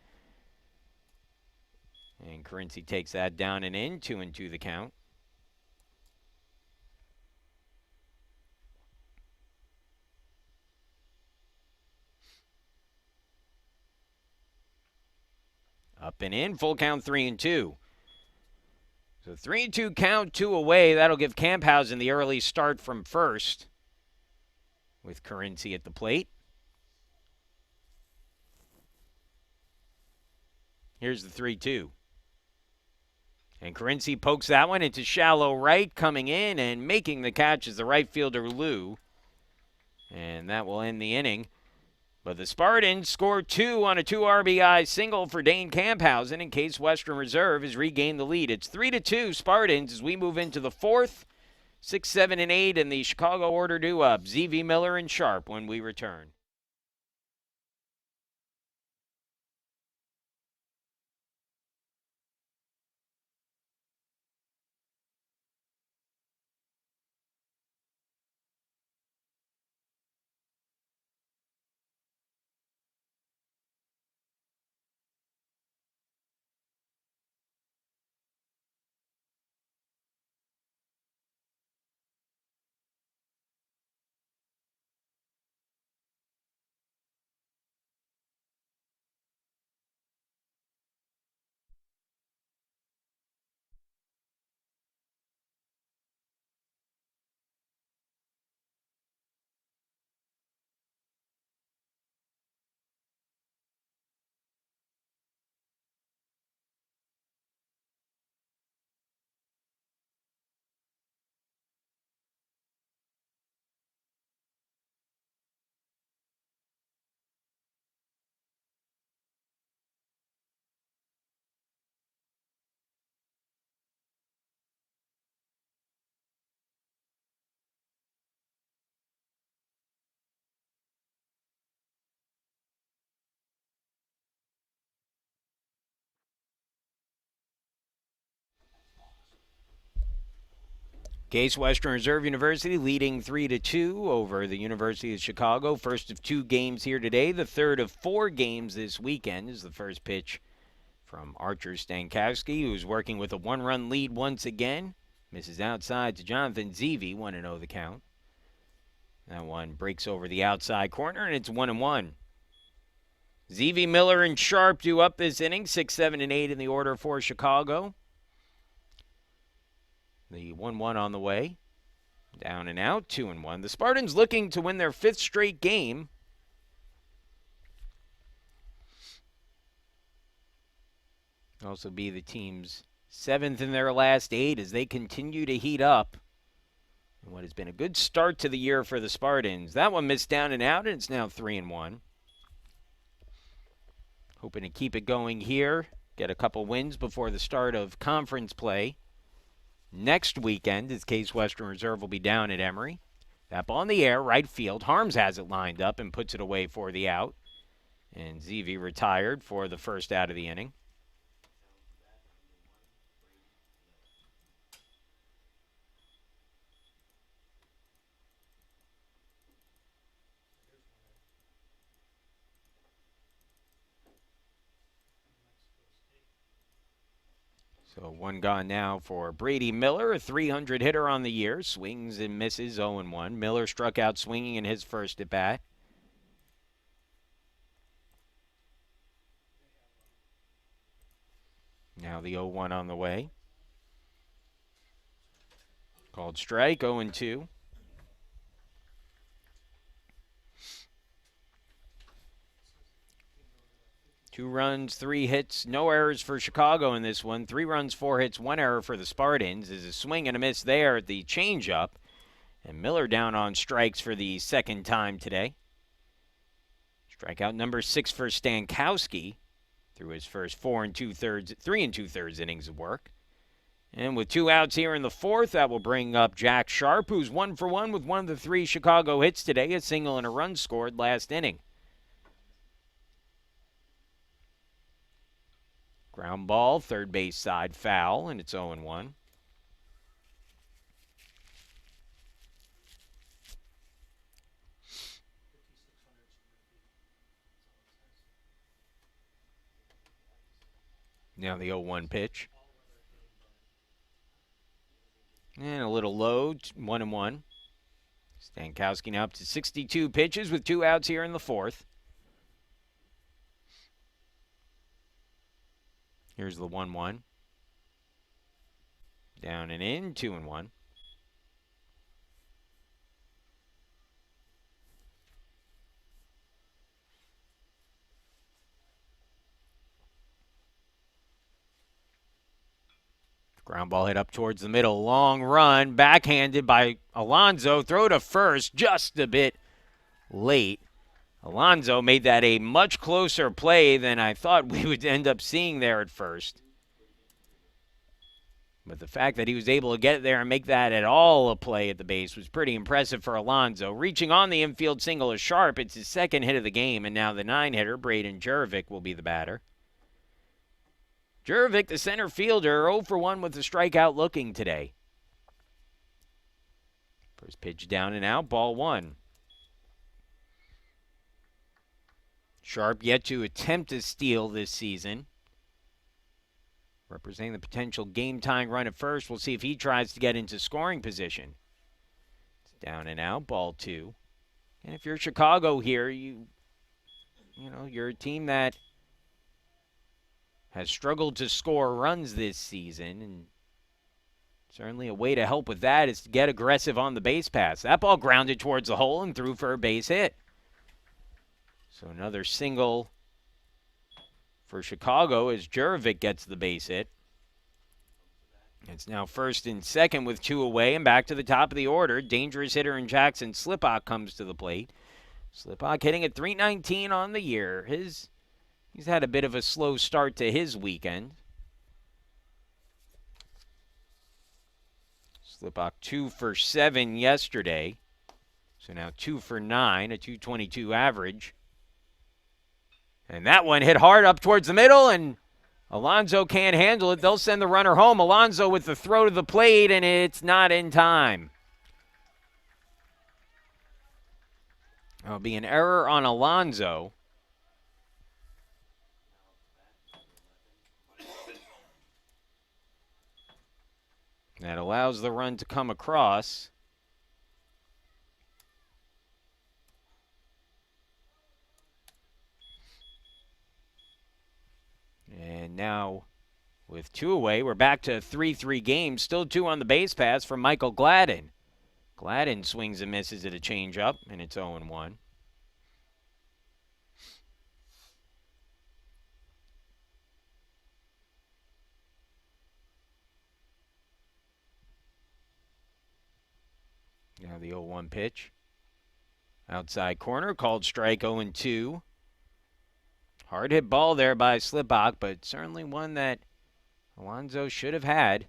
And Carinci takes that down and in, 2-2 the count. Up and in, full count 3-2. So 3-2 count, 2 away. That'll give Camphausen the early start from first with Carinci at the plate. Here's the 3-2. And Carinci pokes that one into shallow right, coming in and making the catch is the right fielder Lou. And that will end the inning. But the Spartans score 2 on a 2 RBI single for Dane Camphausen in case Western Reserve has regained the lead. It's 3-2 Spartans as we move into the 4th. 6, 7, and 8, and the Chicago order due up. ZV Miller and Sharp when we return. Case Western Reserve University leading 3-2 over the University of Chicago. First of 2 games here today. The third of 4 games this weekend is the first pitch from Archer Stankowski, who's working with a 1-run lead once again. Misses outside to Jonathan Zevi, 1-0 the count. That one breaks over the outside corner, and it's 1-1. Zevi, Miller, and Sharp do up this inning, 6, 7, and 8 in the order for Chicago. The 1-1 on the way. Down and out, 2-1. The Spartans looking to win their 5th straight game. Also be the team's 7th in their last 8 as they continue to heat up. And what has been a good start to the year for the Spartans. That one missed down and out, and it's now 3-1. Hoping to keep it going here. Get a couple wins before the start of conference play. Next weekend, as Case Western Reserve will be down at Emory. That ball in the air, right field. Harms has it lined up and puts it away for the out. And Zevi retired for the first out of the inning. So 1 gone now for Brady Miller, a 300 hitter on the year. Swings and misses, 0-1. Miller struck out swinging in his first at bat. Now the 0-1 on the way. Called strike, 0-2. Two runs, 3 hits, no errors for Chicago in this one. 3 runs, 4 hits, 1 error for the Spartans. There's a swing and a miss there at the changeup. And Miller down on strikes for the second time today. Strikeout number 6 for Stankowski through his first 3 2/3 innings of work. And with 2 outs here in the 4th, that will bring up Jack Sharp, who's 1 for 1 with one of the 3 Chicago hits today, a single and a run scored last inning. Ground ball, third base side foul, and it's 0-1. Now the 0-1 pitch. And a little low, 1-1. Stankowski now up to 62 pitches with 2 outs here in the 4th. Here's the 1-1. Down and in, 2-1. Ground ball hit up towards the middle. Long run, backhanded by Alonso. Throw to first, just a bit late. Alonso made that a much closer play than I thought we would end up seeing there at first. But the fact that he was able to get there and make that at all a play at the base was pretty impressive for Alonso. Reaching on the infield single is Sharp. It's his 2nd hit of the game, and now the 9-hitter, Braden Jurevich, will be the batter. Jurevich, the center fielder, 0 for 1 with the strikeout looking today. First pitch down and out, ball 1. Sharp yet to attempt a steal this season. Representing the potential game-tying run at first. We'll see if he tries to get into scoring position. It's down and out, ball 2. And if you're Chicago here, you know, you're a team that has struggled to score runs this season, and certainly a way to help with that is to get aggressive on the base pass. That ball grounded towards the hole and through for a base hit. So another single for Chicago as Jurevich gets the base hit. It's now 1st and 2nd with 2 away and back to the top of the order. Dangerous hitter in Jackson Slipak comes to the plate. Slipak hitting at .319 on the year. He's had a bit of a slow start to his weekend. Slipak 2 for 7 yesterday. So now 2 for 9, a .222 average. And that one hit hard up towards the middle, and Alonso can't handle it. They'll send the runner home. Alonso with the throw to the plate, and it's not in time. There'll be an error on Alonso. That allows the run to come across. And now, with 2 away, we're back to a 3-3 game. Still 2 on the base pass from Michael Gladden. Gladden swings and misses at a changeup, and it's 0-1. Now the 0-1 pitch. Outside corner, called strike 0-2. Hard hit ball there by Slipbach, but certainly one that Alonso should have had.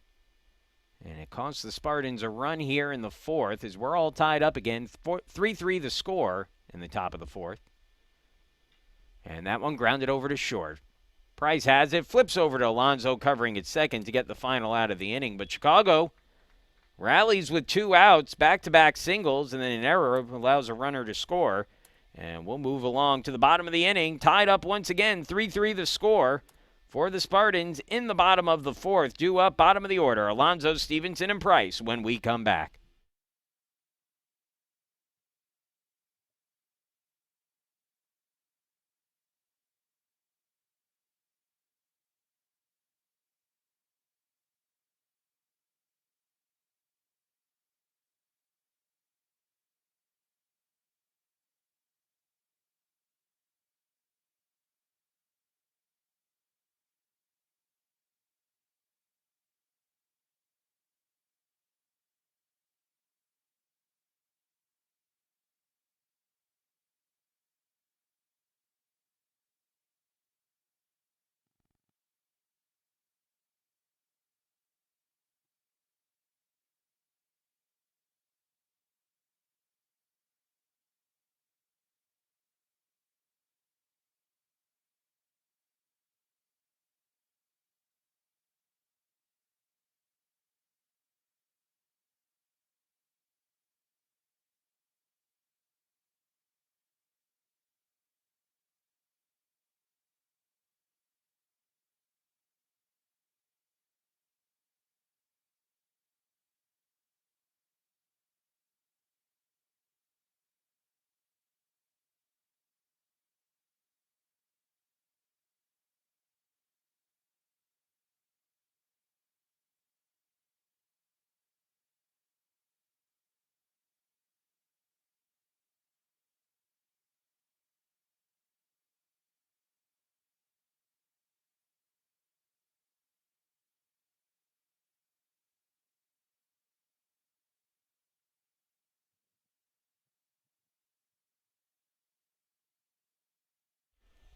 And it costs the Spartans a run here in the 4th as we're all tied up again. 3-3 the score in the top of the 4th. And that one grounded over to short. Price has it, flips over to Alonso covering at second to get the final out of the inning. But Chicago rallies with 2 outs, back-to-back singles, and then an error allows a runner to score. And we'll move along to the bottom of the inning. Tied up once again, 3-3 the score for the Spartans in the bottom of the 4th. Due up, bottom of the order, Alonso, Stevenson, and Price when we come back.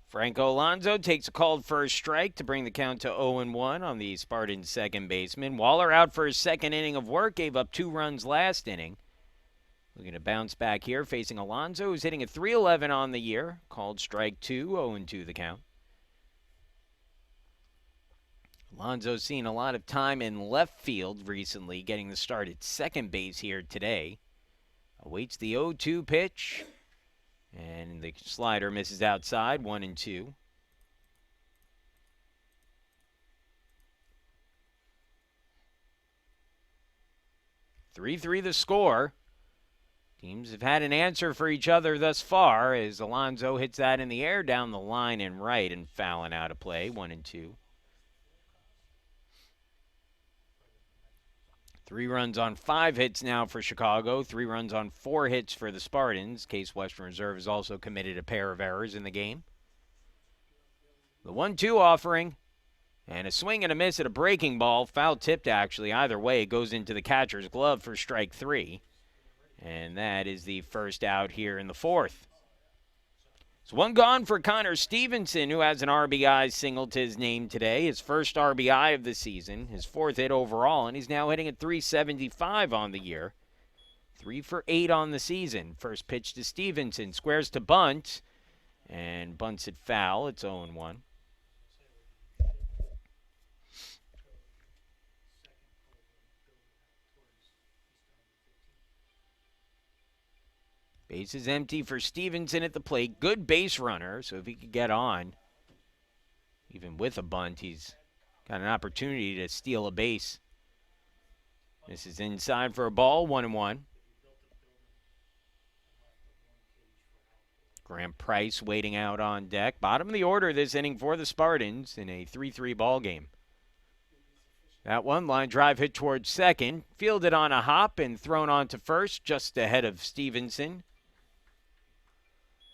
Franco Alonso takes a called first strike to bring the count to 0-1 on the Spartans' second baseman. Waller out for his second inning of work, gave up 2 runs last inning. Looking to bounce back here, facing Alonso, who's hitting a .311 on the year. Called strike 2, 0-2 the count. Alonso's seen a lot of time in left field recently, getting the start at second base here today. Awaits the 0-2 pitch. And the slider misses outside, 1-2. Three the score. Teams have had an answer for each other thus far as Alonso hits that in the air down the line and right and fouling out of play, 1-2. 3 runs on 5 hits now for Chicago. 3 runs on 4 hits for the Spartans. Case Western Reserve has also committed a pair of errors in the game. The 1-2 offering. And a swing and a miss at a breaking ball. Foul tipped, actually. Either way, it goes into the catcher's glove for strike 3. And that is the first out here in the 4th. So 1 gone for Connor Stevenson, who has an RBI single to his name today. His first RBI of the season, his 4th hit overall, and he's now hitting at .375 on the year. 3 for 8 on the season. First pitch to Stevenson, squares to bunt, and bunts it foul. It's 0-1. Base is empty for Stevenson at the plate. Good base runner, so if he could get on, even with a bunt, he's got an opportunity to steal a base. This is inside for a ball, 1-1. Graham Price waiting out on deck. Bottom of the order this inning for the Spartans in a 3-3 ball game. That one line drive hit towards second, fielded on a hop and thrown on to first, just ahead of Stevenson.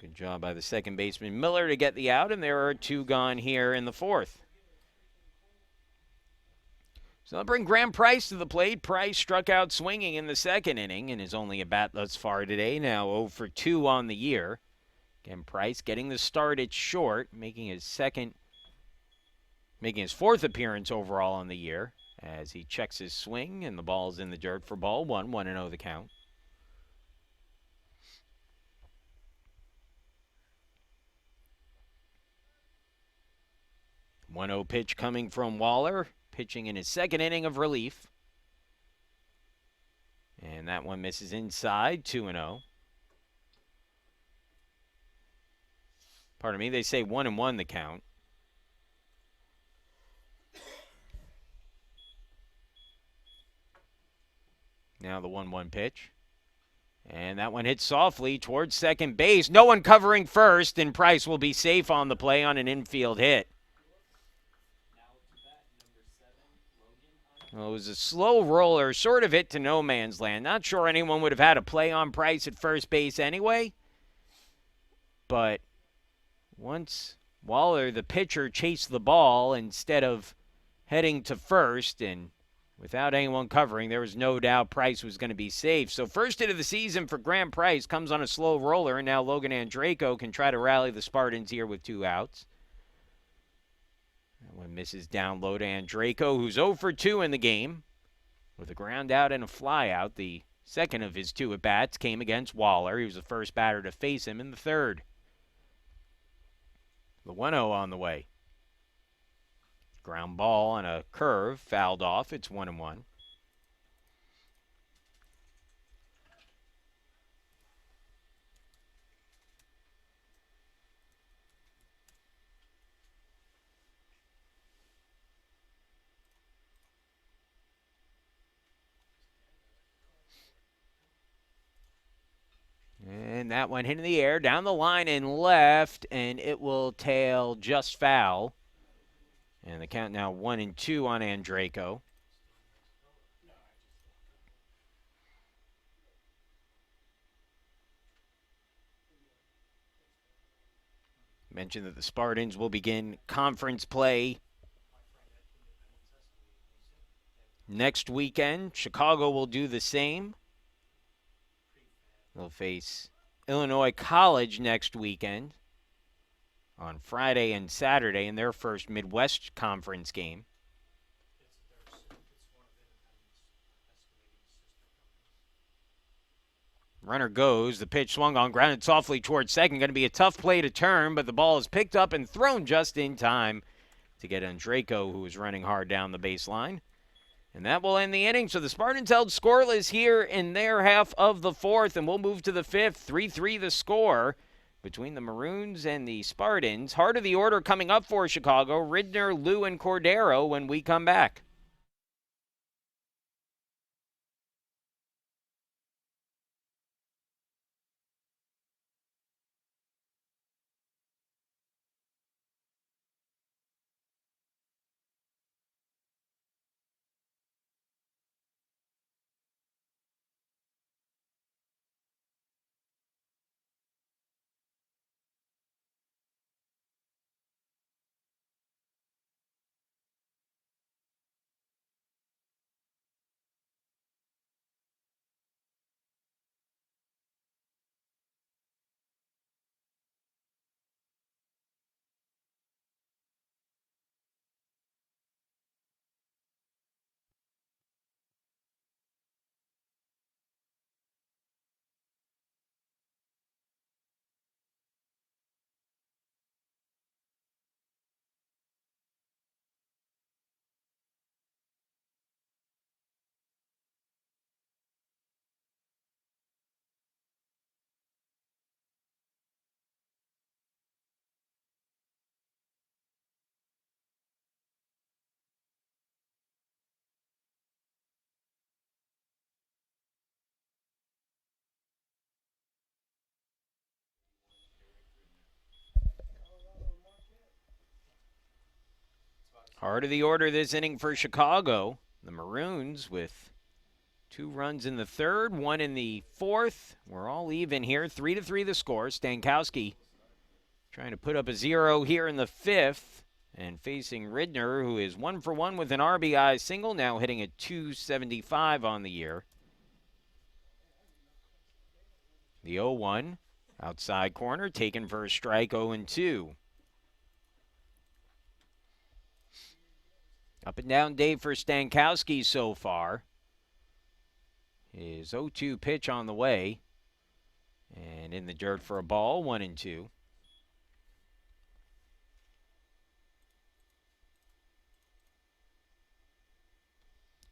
Good job by the second baseman Miller to get the out, and there are 2 gone here in the 4th. So they'll bring Graham Price to the plate. Price struck out swinging in the 2nd inning and is only a bat thus far today, now 0 for 2 on the year. Again, Price getting the start at short, making his 4th appearance overall on the year as he checks his swing, and the ball's in the dirt for ball 1, 1-0 the count. One 0 pitch coming from Waller, pitching in his 2nd inning of relief. And that one misses inside, 2-0. Pardon me, they say 1-1 the count. Now the 1-1 pitch. And that one hits softly towards second base. No one covering first, and Price will be safe on the play on an infield hit. Well, it was a slow roller, sort of hit to no man's land. Not sure anyone would have had a play on Price at first base anyway. But once Waller, the pitcher, chased the ball instead of heading to first, and without anyone covering, there was no doubt Price was going to be safe. So first hit of the season for Graham Price comes on a slow roller, and now Logan Andreyko can try to rally the Spartans here with 2 outs. That one misses down low to Andreyko, who's 0 for 2 in the game. With a ground out and a fly out, the second of his 2 at-bats came against Waller. He was the first batter to face him in the 3rd. The 1-0 on the way. Ground ball on a curve, fouled off. It's 1-1. And that one hit in the air, down the line and left, and it will tail just foul. And the count now 1-2 on Andreyko. Mentioned that the Spartans will begin conference play next weekend. Chicago will do the same. They'll face Illinois College next weekend on Friday and Saturday in their first Midwest Conference game. Runner goes. The pitch swung on, grounded softly towards second. Going to be a tough play to turn, but the ball is picked up and thrown just in time to get Andreyko, who was running hard down the baseline. And that will end the inning. So the Spartans held scoreless here in their half of the 4th, and we'll move to the 5th. 3-3 the score between the Maroons and the Spartans. Heart of the order coming up for Chicago. Ridner, Liu, and Cordero when we come back. Heart of the order this inning for Chicago. The Maroons with 2 runs in the third, 1 in the fourth. We're all even here. 3-3 the score. Stankowski trying to put up a 0 here in the fifth. And facing Ridner, who is 1 for 1 with an RBI single, now hitting at .275 on the year. The 0-1 outside corner taken for a strike, 0-2. Up and down day for Stankowski so far. His 0-2 pitch on the way. And in the dirt for a ball, 1-2.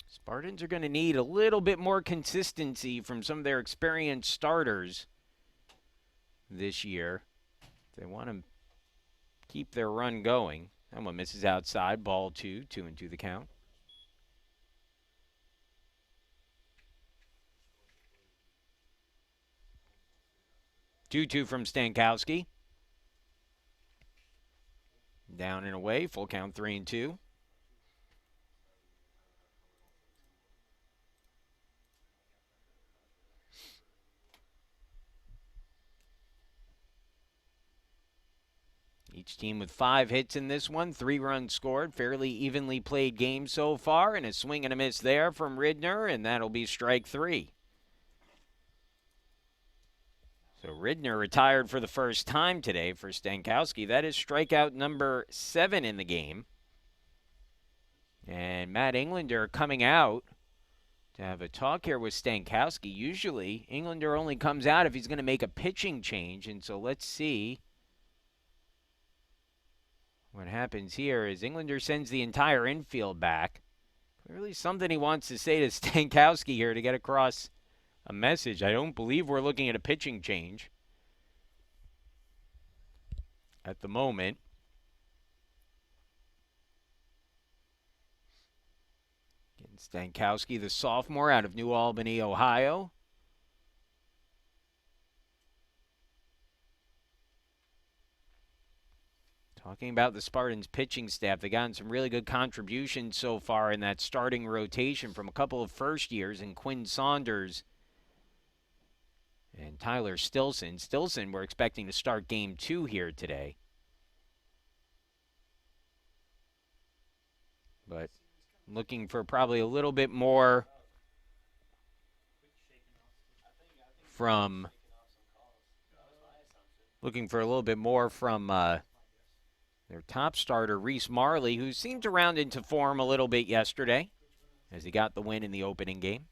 Spartans are going to need a little bit more consistency from some of their experienced starters this year if they want to keep their run going. That one misses outside, ball 2, 2-2 the count. Two from Stankowski. Down and away, full count 3-2. Each team with 5 hits in this one, 3 runs scored. Fairly evenly played game so far, and a swing and a miss there from Ridner, and that'll be strike 3. So Ridner retired for the first time today for Stankowski. That is strikeout number 7 in the game. And Matt Englander coming out to have a talk here with Stankowski. Usually, Englander only comes out if he's going to make a pitching change, and so let's see. What happens here is Englander sends the entire infield back. Clearly something he wants to say to Stankowski here to get across a message. I don't believe we're looking at a pitching change at the moment. Stankowski, the sophomore out of New Albany, Ohio. Talking about the Spartans pitching staff, they've gotten some really good contributions so far in that starting rotation from a couple of first years in Quinn Saunders and Tyler Stilson. Stilson, we're expecting to start game 2 here today. But looking for probably a little bit more from their top starter, Reese Marley, who seemed to round into form a little bit yesterday as he got the win in the opening game.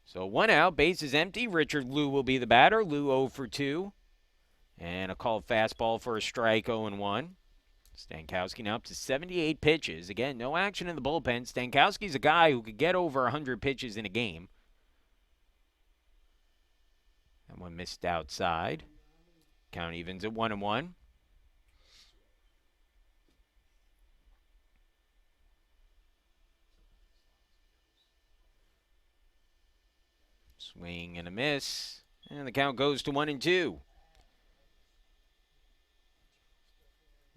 So 1 out, base is empty. Richard Liu will be the batter. Liu 0 for 2. And a called fastball for a strike, 0-1. Stankowski now up to 78 pitches. Again, no action in the bullpen. Stankowski's a guy who could get over 100 pitches in a game. That one missed outside. Count evens at 1-1. Swing and a miss. And the count goes to 1-2.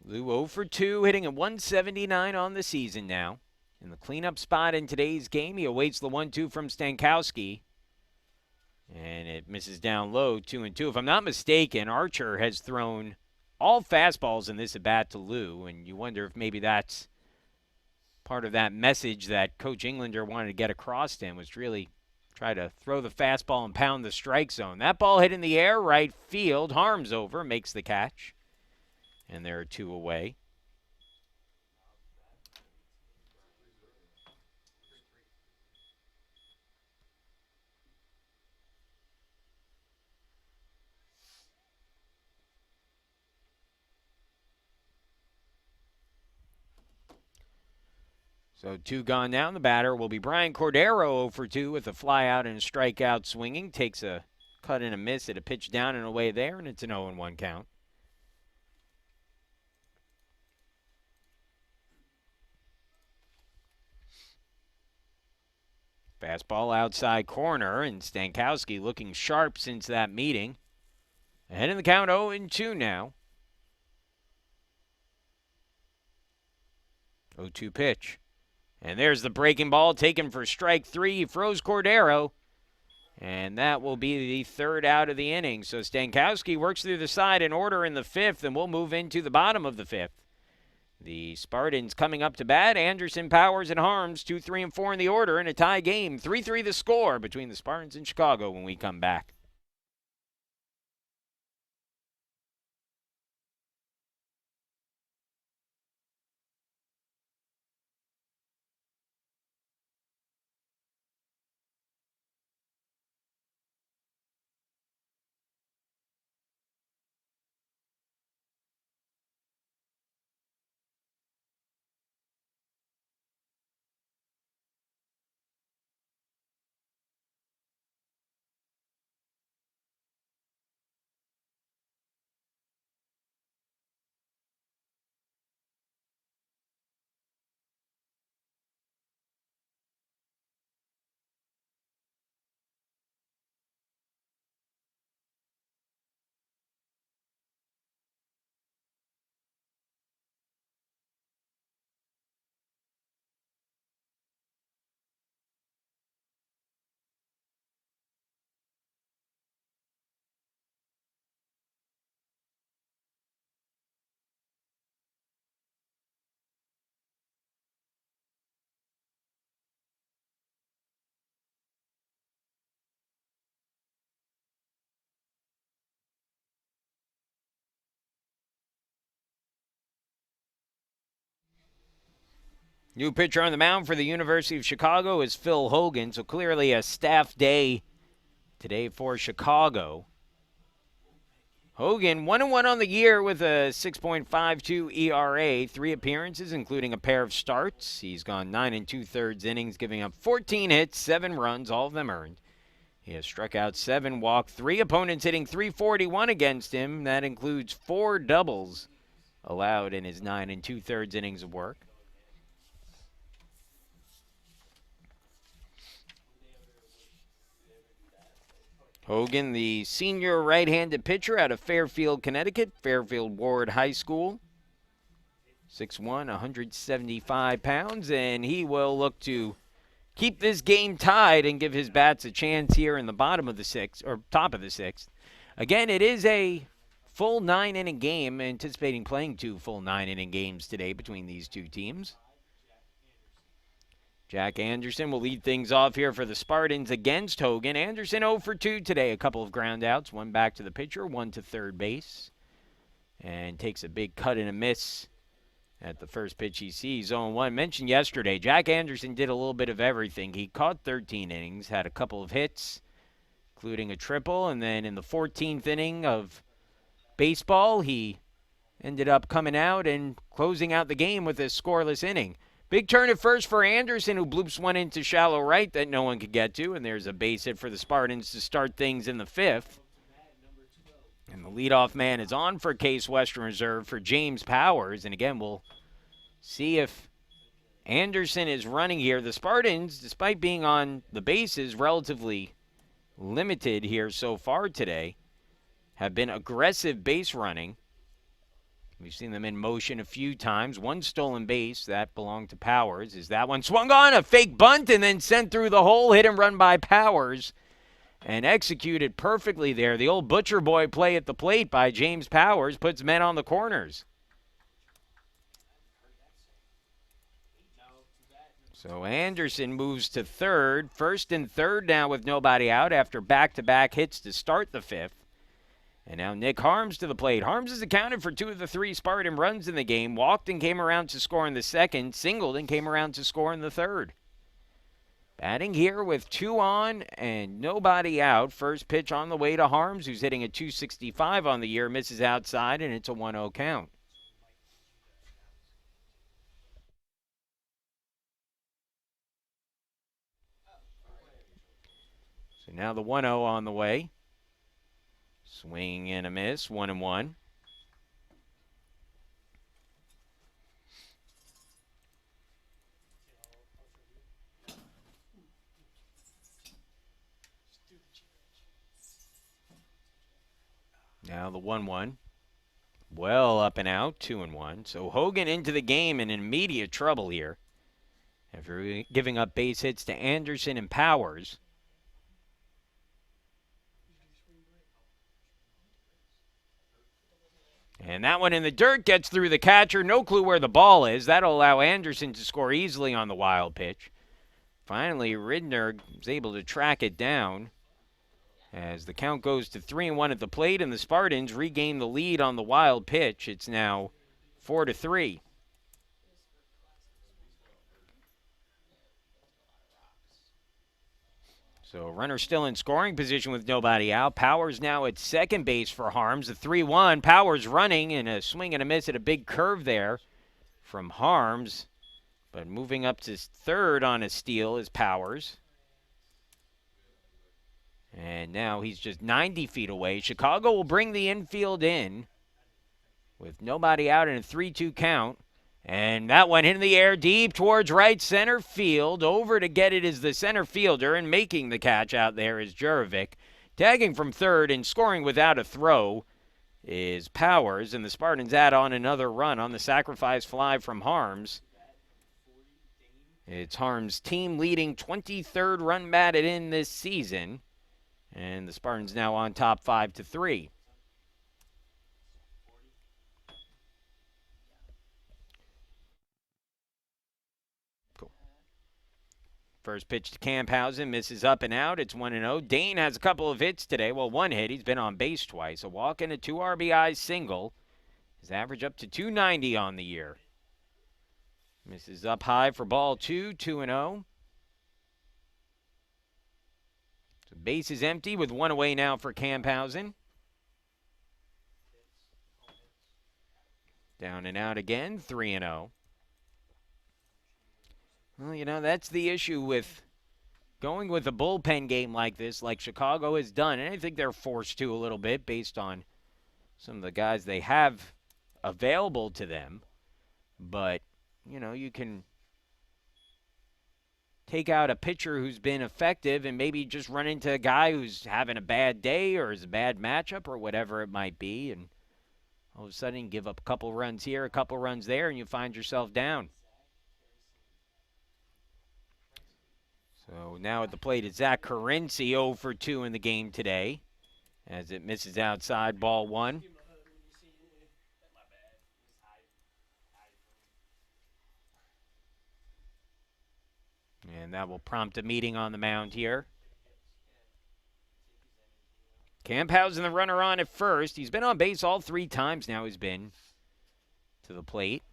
Liu 0 for 2, hitting at 179 on the season now. In the cleanup spot in today's game, he awaits the 1-2 from Stankowski. And it misses down low, 2-2. If I'm not mistaken, Archer has thrown all fastballs in this at-bat to Liu, and you wonder if maybe that's part of that message that Coach Englander wanted to get across to him, was really try to throw the fastball and pound the strike zone. That ball hit in the air, right field. Harms over, makes the catch. And there are 2 away. So 2 gone now. The batter will be Brian Cordero, 0 for 2 with a fly out and a strikeout swinging. Takes a cut and a miss at a pitch down and away there, and it's an 0-1 count. Fastball outside corner, and Stankowski looking sharp since that meeting. Ahead in the count, 0-2 now. 0-2 pitch. And there's the breaking ball taken for strike 3. He froze Cordero. And that will be the third out of the inning. So Stankowski works through the side in order in the 5th, and we'll move into the bottom of the 5th. The Spartans coming up to bat. Anderson, Powers, and Harms, 2, 3, and 4 in the order in a tie game. 3-3 the score between the Spartans and Chicago when we come back. New pitcher on the mound for the University of Chicago is Phil Hogan, so clearly a staff day today for Chicago. Hogan, 1-1 on the year with a 6.52 ERA, 3 appearances, including a pair of starts. He's gone 9 2/3 innings, giving up 14 hits, 7 runs, all of them earned. He has struck out 7, walked 3 opponents, hitting .341 against him. That includes 4 doubles allowed in his 9 2/3 innings of work. Hogan, the senior right-handed pitcher out of Fairfield, Connecticut, Fairfield Ward High School. 6'1", 175 pounds, and he will look to keep this game tied and give his bats a chance here in the bottom of the 6th, or top of the 6th. Again, it is a full 9-inning game, anticipating playing 2 full 9-inning games today between these two teams. Jack Anderson will lead things off here for the Spartans against Hogan. Anderson 0 for 2 today. A couple of ground outs, one back to the pitcher, one to third base. And takes a big cut and a miss at the first pitch he sees. 0-1. Mentioned yesterday, Jack Anderson did a little bit of everything. He caught 13 innings, had a couple of hits, including a triple. And then in the 14th inning of baseball, he ended up coming out and closing out the game with a scoreless inning. Big turn at first for Anderson, who bloops one into shallow right that no one could get to, and there's a base hit for the Spartans to start things in the 5th. And the leadoff man is on for Case Western Reserve for James Powers, and again, we'll see if Anderson is running here. The Spartans, despite being on the bases relatively limited here so far today, have been aggressive base running. We've seen them in motion a few times. One stolen base, that belonged to Powers. Is that one swung on? A fake bunt and then sent through the hole. Hit and run by Powers. And executed perfectly there. The old butcher boy play at the plate by James Powers puts men on the corners. So Anderson moves to third. First and third now with nobody out after back-to-back hits to start the 5th. And now Nick Harms to the plate. Harms has accounted for 2 of the 3 Spartan runs in the game. Walked and came around to score in the 2nd. Singled and came around to score in the 3rd. Batting here with 2 on and nobody out. First pitch on the way to Harms, who's hitting a .265 on the year. Misses outside, and it's a 1-0 count. So now the 1-0 on the way. Swing and a miss, 1-1. Now the 1-1. Well up and out, 2-1. So Hogan into the game in immediate trouble here after giving up base hits to Anderson and Powers. And that one in the dirt gets through the catcher. No clue where the ball is. That'll allow Anderson to score easily on the wild pitch. Finally, Ridner is able to track it down as the count goes to 3-1 at the plate, and the Spartans regain the lead on the wild pitch. It's now 4-3. So runner still in scoring position with nobody out. Powers now at second base for Harms. The 3-1. Powers running and a swing and a miss at a big curve there from Harms. But moving up to third on a steal is Powers. And now he's just 90 feet away. Chicago will bring the infield in with nobody out in a 3-2 count. And that one hit in the air deep towards right center field. Over to get it is the center fielder, and making the catch out there is Jurevich. Tagging from third and scoring without a throw is Powers, and the Spartans add on another run on the sacrifice fly from Harms. It's Harms' team leading 23rd run batted in this season, and the Spartans now on top 5-3. First pitch to Camphausen, misses up and out. It's 1-0. Dane has a couple of hits today. Well, one hit. He's been on base twice. A walk and a 2 RBI single. His average up to 290 on the year. Misses up high for ball 2, 2-0. So base is empty with one away now for Camphausen. Down and out again, 3-0. Well, that's the issue with going with a bullpen game like this, like Chicago has done. And I think they're forced to a little bit based on some of the guys they have available to them. But, you can take out a pitcher who's been effective and maybe just run into a guy who's having a bad day or is a bad matchup or whatever it might be. And all of a sudden you give up a couple runs here, a couple runs there, and you find yourself down. So now at the plate is Zach Carinci, 0 for 2 in the game today as it misses outside, ball 1. And that will prompt a meeting on the mound here. Camphausen, the runner on at first. He's been on base all 3 times now he's been to the plate.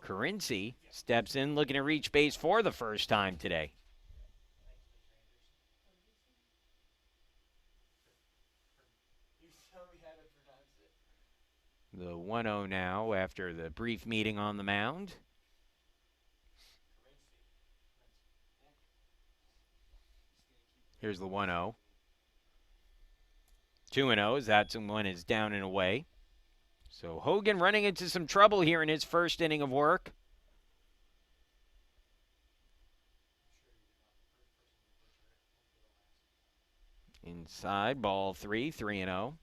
Carinci steps in looking to reach base for the first time today. The 1-0 now after the brief meeting on the mound. Here's the 1-0. 2-0 as that one is down and away. So Hogan running into some trouble here in his first inning of work. Inside, ball 3, 3-0.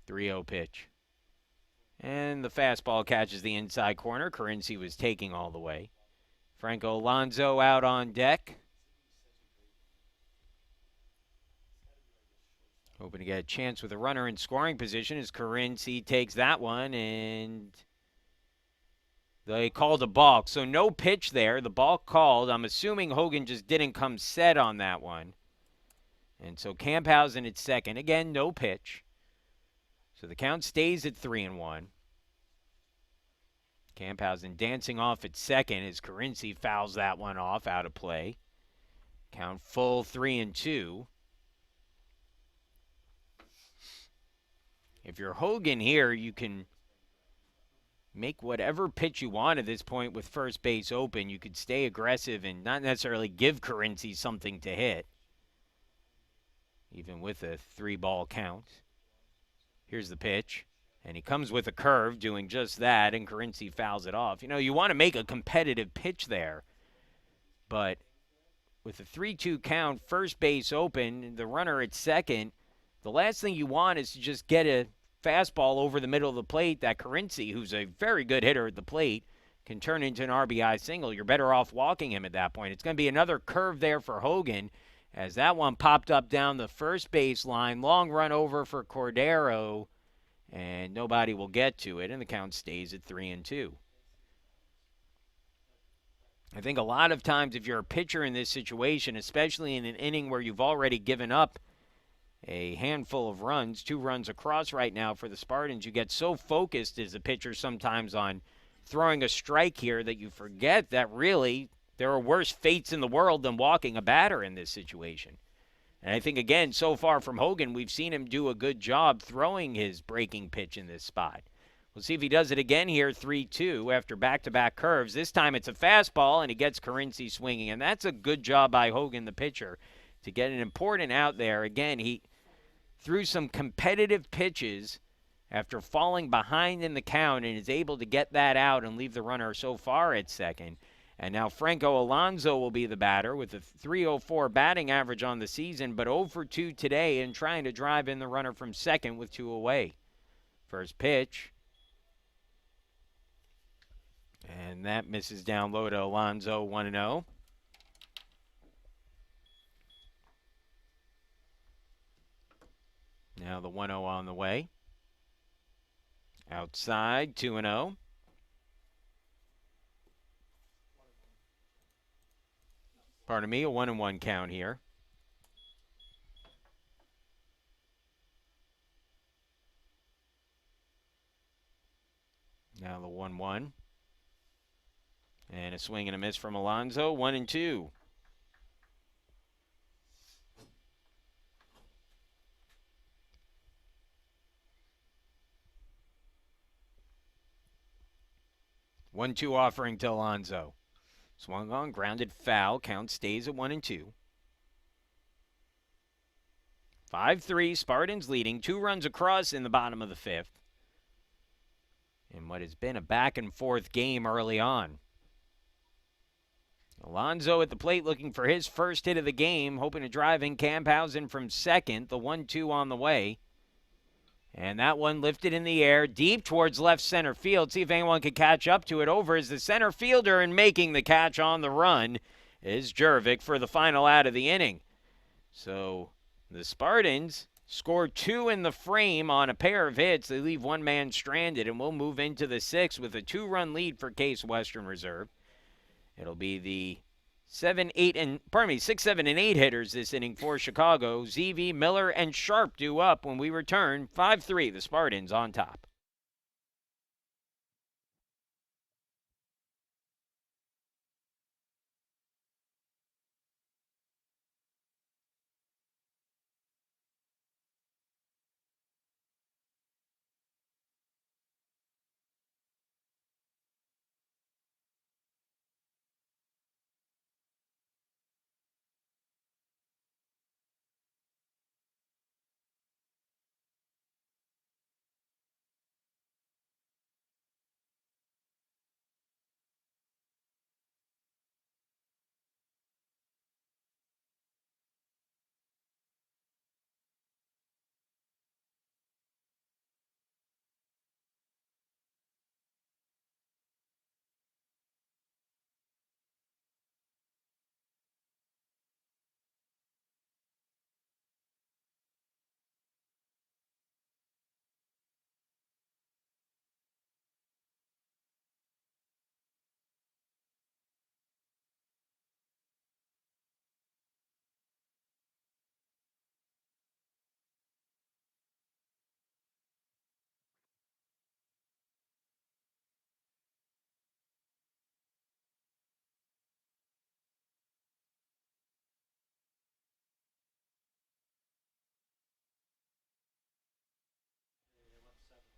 3-0 pitch. And the fastball catches the inside corner. Carinci was taking all the way. Franco Alonso out on deck. Hoping to get a chance with a runner in scoring position as Carinci takes that one, and they called a balk. So no pitch there. The balk called. I'm assuming Hogan just didn't come set on that one. And so Camphausen at second. Again, no pitch. So the count stays at 3-1. Camphausen dancing off at second as Carinci fouls that one off out of play. Count full 3-2. If you're Hogan here, you can make whatever pitch you want at this point with first base open. You could stay aggressive and not necessarily give Carinci something to hit, even with a 3-ball count. Here's the pitch, and he comes with a curve doing just that, and Carinci fouls it off. You want to make a competitive pitch there. But with a 3-2 count, first base open, the runner at second, the last thing you want is to just get a fastball over the middle of the plate that Carinci, who's a very good hitter at the plate, can turn into an RBI single. You're better off walking him at that point. It's going to be another curve there for Hogan as that one popped up down the first base line. Long run over for Cordero, and nobody will get to it, and the count stays at 3-2. I think a lot of times if you're a pitcher in this situation, especially in an inning where you've already given up a handful of runs, 2 runs across right now for the Spartans, you get so focused as a pitcher sometimes on throwing a strike here that you forget that really there are worse fates in the world than walking a batter in this situation. And I think, again, so far from Hogan, we've seen him do a good job throwing his breaking pitch in this spot. We'll see if he does it again here, 3-2, after back-to-back curves. This time it's a fastball, and he gets Carinci swinging. And that's a good job by Hogan, the pitcher, to get an important out there. Again, he threw some competitive pitches after falling behind in the count and is able to get that out and leave the runner so far at second. And now Franco Alonso will be the batter with a 304 batting average on the season, but 0 for 2 today and trying to drive in the runner from second with 2 away. First pitch. And that misses down low to Alonso, 1-0. Now the 1-0 on the way. Outside, 2-0. Pardon me, a 1-1 count here. Now the 1-1. And a swing and a miss from Alonso, 1-2. One-two offering to Alonso. Swung on, grounded foul. Count stays at 1-2. 5-3, Spartans leading. 2 runs across in the bottom of the 5th. In what has been a back-and-forth game early on. Alonso at the plate looking for his first hit of the game, hoping to drive in Camphausen from second. The 1-2 on the way. And that one lifted in the air, deep towards left center field. See if anyone can catch up to it. Over is the center fielder, and making the catch on the run is Jervik for the final out of the inning. So the Spartans score 2 in the frame on a pair of hits. They leave one man stranded, and we'll move into the 6th with a 2-run lead for Case Western Reserve. It'll be the 6, 7, and 8 hitters this inning for Chicago. ZV, Miller, and Sharp due up when we return. 5-3, the Spartans on top.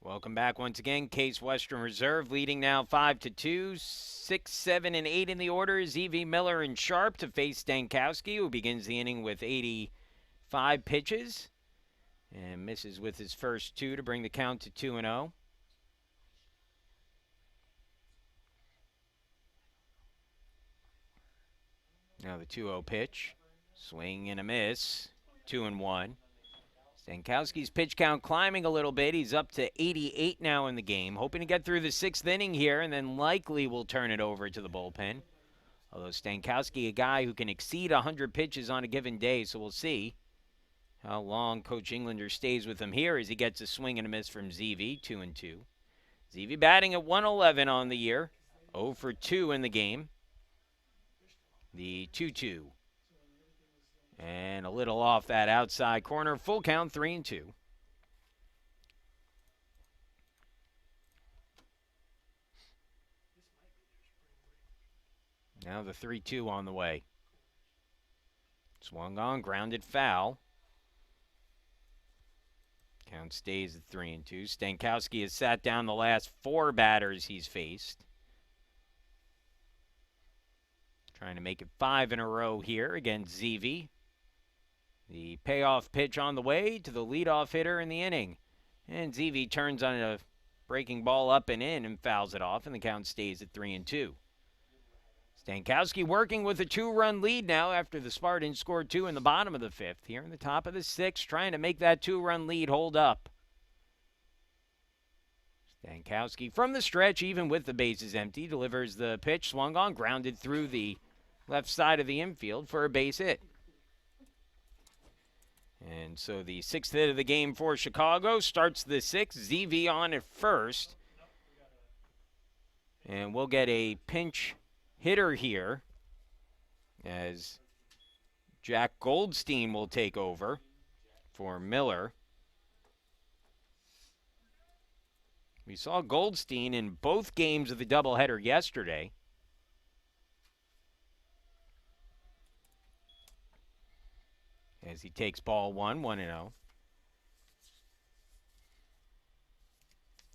Welcome back once again. Case Western Reserve leading now 5-2. 6, 7, and 8 in the order. ZV, Miller, and Sharp to face Stankowski, who begins the inning with 85 pitches and misses with his first 2 to bring the count to 2-0. Now the 2-0 pitch. Swing and a miss. 2-1. Stankowski's pitch count climbing a little bit. He's up to 88 now in the game. Hoping to get through the 6th inning here, and then likely will turn it over to the bullpen. Although Stankowski, a guy who can exceed 100 pitches on a given day, so we'll see how long Coach Englander stays with him here as he gets a swing and a miss from ZV, 2-2. ZV batting at 111 on the year, 0 for 2 in the game. The 2-2. And a little off that outside corner. Full count, 3-2. Now the 3-2 on the way. Swung on, grounded foul. Count stays at 3-2. Stankowski has sat down the last 4 batters he's faced. Trying to make it 5 in a row here against ZV. The payoff pitch on the way to the leadoff hitter in the inning. And ZV turns on a breaking ball up and in and fouls it off, and the count stays at 3-2. Stankowski working with a 2-run lead now after the Spartans scored 2 in the bottom of the 5th. Here in the top of the 6th, trying to make that 2-run lead hold up. Stankowski from the stretch, even with the bases empty, delivers the pitch, swung on, grounded through the left side of the infield for a base hit. And so the 6th hit of the game for Chicago starts the 6th. ZV on at first. And we'll get a pinch hitter here as Jack Goldstein will take over for Miller. We saw Goldstein in both games of the doubleheader yesterday. As he takes ball 1-0.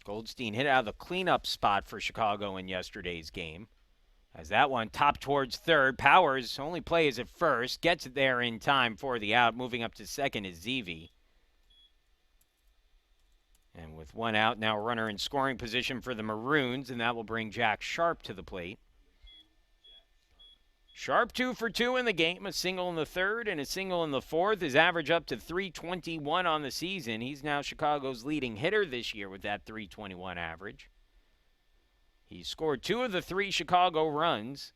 Goldstein hit out of the cleanup spot for Chicago in yesterday's game. As that one topped towards third. Powers only plays at first. Gets it there in time for the out. Moving up to second is ZV. And with 1 out, now runner in scoring position for the Maroons. And that will bring Jack Sharp to the plate. Sharp 2 for 2 in the game. A single in the 3rd and a single in the 4th. His average up to .321 on the season. He's now Chicago's leading hitter this year with that .321 average. He scored 2 of the 3 Chicago runs.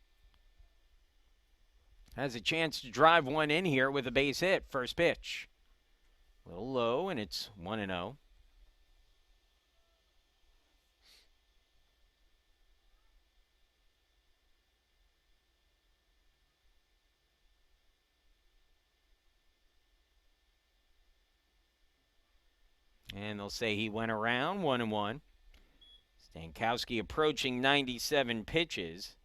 Has a chance to drive one in here with a base hit. First pitch. A little low, and it's 1-0. And they'll say he went around 1-1. Stankowski approaching 97 pitches.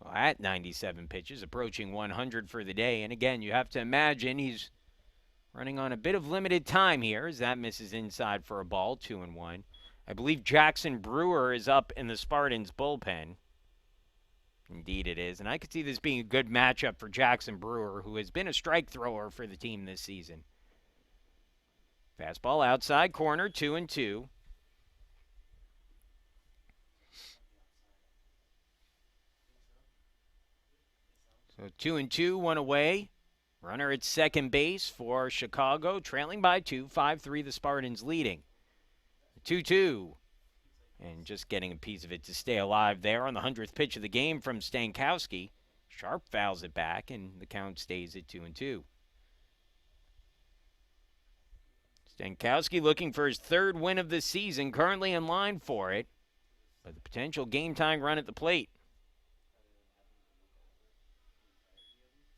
Well, at 97 pitches, approaching 100 for the day. And again, you have to imagine he's running on a bit of limited time here as that misses inside for a ball, 2-1. I believe Jackson Brewer is up in the Spartans bullpen. Indeed it is. And I could see this being a good matchup for Jackson Brewer, who has been a strike thrower for the team this season. Fastball outside corner, 2-2. So 2-2, 1 away. Runner at second base for Chicago, trailing by 2, 5-3 the Spartans leading. 2-2. And just getting a piece of it to stay alive there on the 100th pitch of the game from Stankowski. Sharp fouls it back, and the count stays at 2-2. Stankowski looking for his 3rd win of the season, currently in line for it, but the potential game-time run at the plate.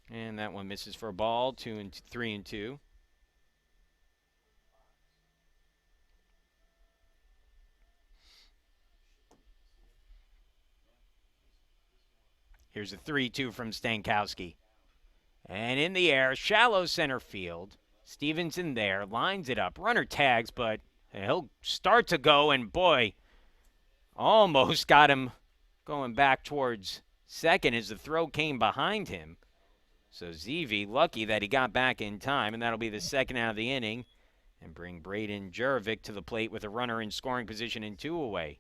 And that one misses for a ball, 3-2. Here's a 3-2 from Stankowski. And in the air, shallow center field. Stevenson there, lines it up. Runner tags, but he'll start to go, and boy, almost got him going back towards second as the throw came behind him. So ZV lucky that he got back in time, and that'll be the 2nd out of the inning, and bring Braden Jerovic to the plate with a runner in scoring position and 2 away.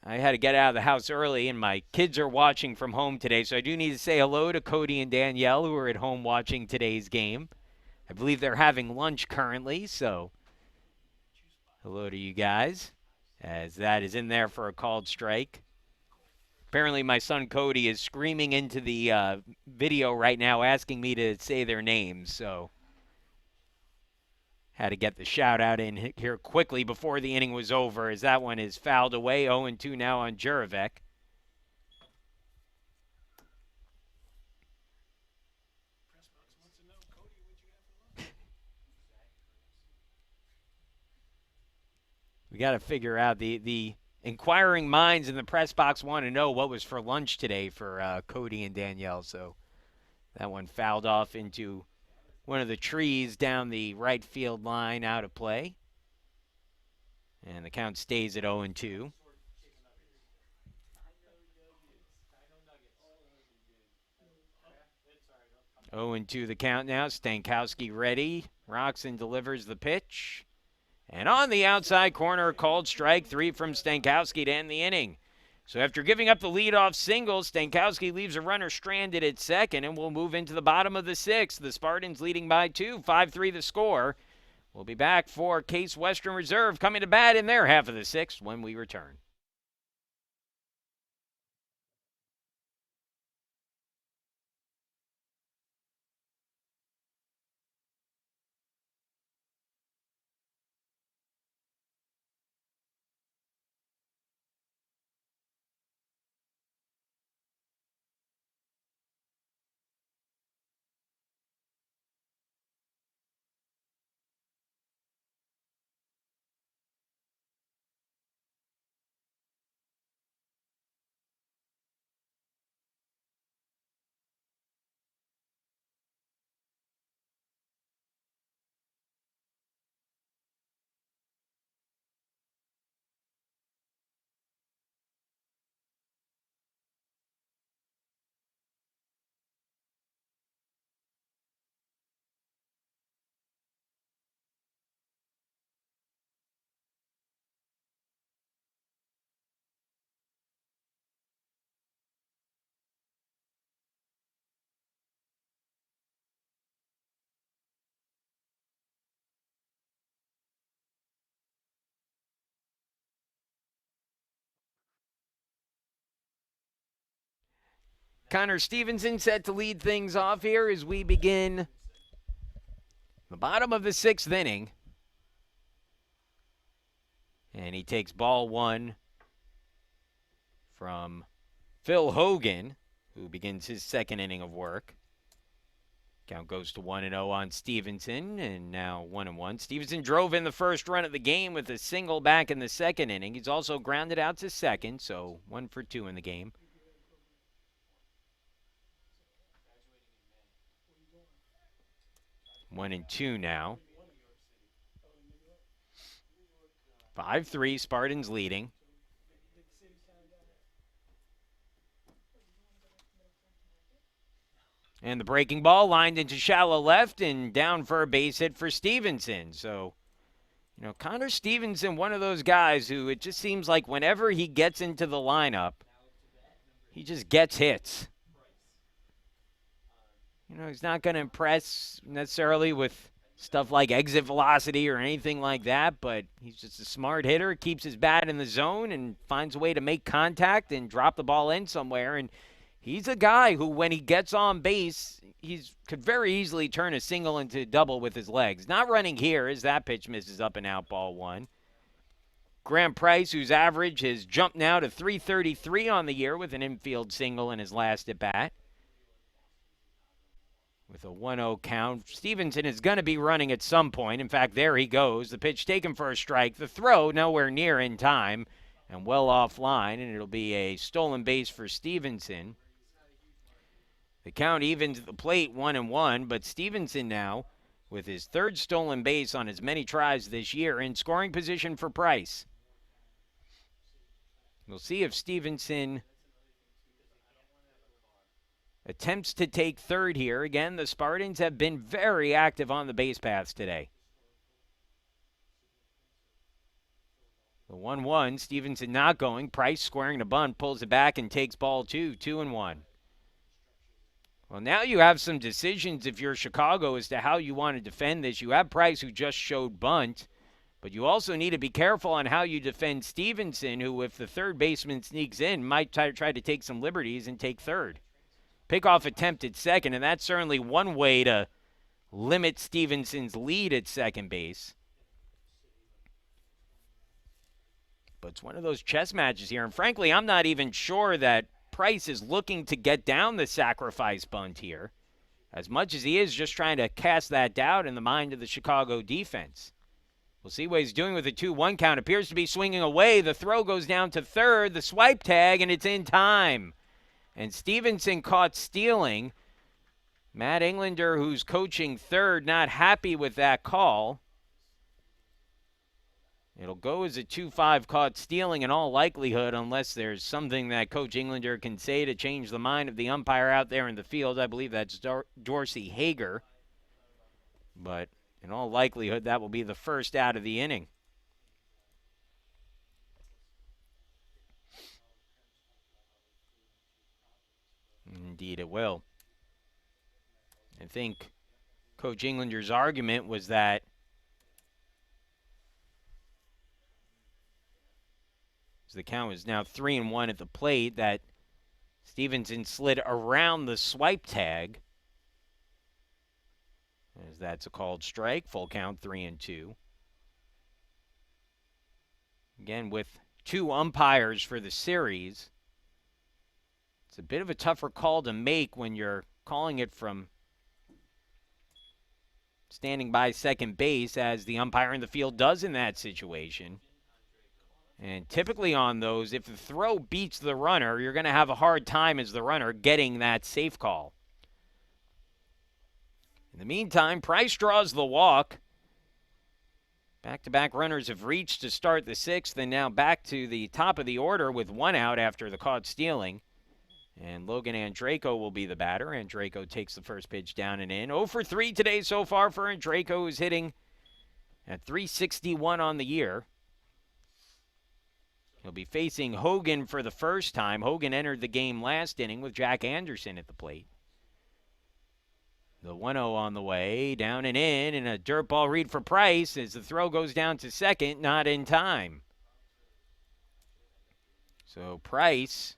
I had to get out of the house early, and my kids are watching from home today, so I do need to say hello to Cody and Danielle, who are at home watching today's game. I believe they're having lunch currently, so hello to you guys, as that is in there for a called strike. Apparently, my son Cody is screaming into the video right now, asking me to say their names, so had to get the shout out in here quickly before the inning was over, as that one is fouled away. 0-2 now on Jurevec. We got to figure out the inquiring minds in the press box want to know what was for lunch today for Cody and Danielle. So that one fouled off into one of the trees down the right field line, out of play. And the count stays at 0-2. 0-2 the count now. Stankowski ready. Roxon delivers the pitch. And on the outside corner, called strike 3 from Stankowski to end the inning. So after giving up the leadoff single, Stankowski leaves a runner stranded at second, and we'll move into the bottom of the 6th. The Spartans leading by 2, 5-3 the score. We'll be back for Case Western Reserve coming to bat in their half of the 6th when we return. Connor Stevenson set to lead things off here as we begin the bottom of the 6th inning. And he takes ball 1 from Phil Hogan, who begins his 2nd inning of work. Count goes to 1-0 on Stevenson, and now 1-1. Stevenson drove in the first run of the game with a single back in the 2nd inning. He's also grounded out to second, so 1 for 2 in the game. 1-2 now. 5-3, Spartans leading. And the breaking ball lined into shallow left and down for a base hit for Stevenson. So, Connor Stevenson, one of those guys who it just seems like whenever he gets into the lineup, he just gets hits. He's not going to impress necessarily with stuff like exit velocity or anything like that, but he's just a smart hitter, keeps his bat in the zone and finds a way to make contact and drop the ball in somewhere. And he's a guy who, when he gets on base, he could very easily turn a single into a double with his legs. Not running here as that pitch misses up and out, ball 1. Grant Price, whose average has jumped now to .333 on the year with an infield single in his last at-bat. With a 1-0 count, Stevenson is going to be running at some point. In fact, there he goes. The pitch taken for a strike. The throw nowhere near in time and well offline, and it'll be a stolen base for Stevenson. The count evens at the plate 1-1, but Stevenson now, with his 3rd stolen base on as many tries this year, in scoring position for Price. We'll see if Stevenson attempts to take 3rd here. Again, the Spartans have been very active on the base paths today. The 1-1, Stevenson not going. Price squaring the bunt, pulls it back and takes ball 2, 2-1. Well, now you have some decisions if you're Chicago as to how you want to defend this. You have Price, who just showed bunt, but you also need to be careful on how you defend Stevenson, who, if the third baseman sneaks in, might try to take some liberties and take third. Pickoff attempt at second, and that's certainly one way to limit Stevenson's lead at second base. But it's one of those chess matches here, and frankly, I'm not even sure that Price is looking to get down the sacrifice bunt here, as much as he is just trying to cast that doubt in the mind of the Chicago defense. We'll see what he's doing with the 2-1 count. Appears to be swinging away. The throw goes down to third, the swipe tag, and it's in time. And Stevenson caught stealing. Matt Englander, who's coaching third, not happy with that call. It'll go as a 2-5 caught stealing in all likelihood, unless there's something that Coach Englander can say to change the mind of the umpire out there in the field. I believe that's Dorsey Hager. But in all likelihood, that will be the first out of the inning. Indeed it will. I think Coach Englander's argument was that the count is now 3-1 at the plate, that Stevenson slid around the swipe tag, as that's a called strike. Full count, 3-2. Again, with two umpires for the series, it's a bit of a tougher call to make when you're calling it from standing by second base, as the umpire in the field does in that situation. And typically on those, if the throw beats the runner, you're going to have a hard time as the runner getting that safe call. In the meantime, Price draws the walk. Back-to-back runners have reached to start the sixth, and now back to the top of the order with one out after the caught stealing. And Logan Andreyko will be the batter. Andreyko takes the first pitch down and in. 0 for 3 today so far for Andreyko, who's hitting at .361 on the year. He'll be facing Hogan for the first time. Hogan entered the game last inning with Jack Anderson at the plate. The 1-0 on the way, down and in, and a dirt ball read for Price as the throw goes down to second, not in time. So Price,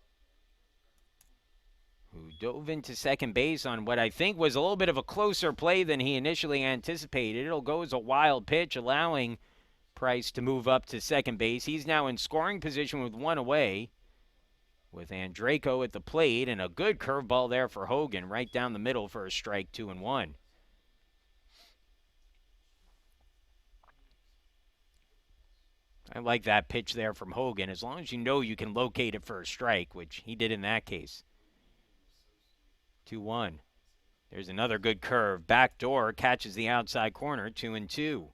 who dove into second base on what I think was a little bit of a closer play than he initially anticipated. It'll go as a wild pitch, allowing Price to move up to second base. He's now in scoring position with one away, with Andreyko at the plate, and a good curveball there for Hogan right down the middle for a strike, 2-1. I like that pitch there from Hogan, as long as you know you can locate it for a strike, which he did in that case. 2-1. There's another good curve. Backdoor catches the outside corner, 2-2.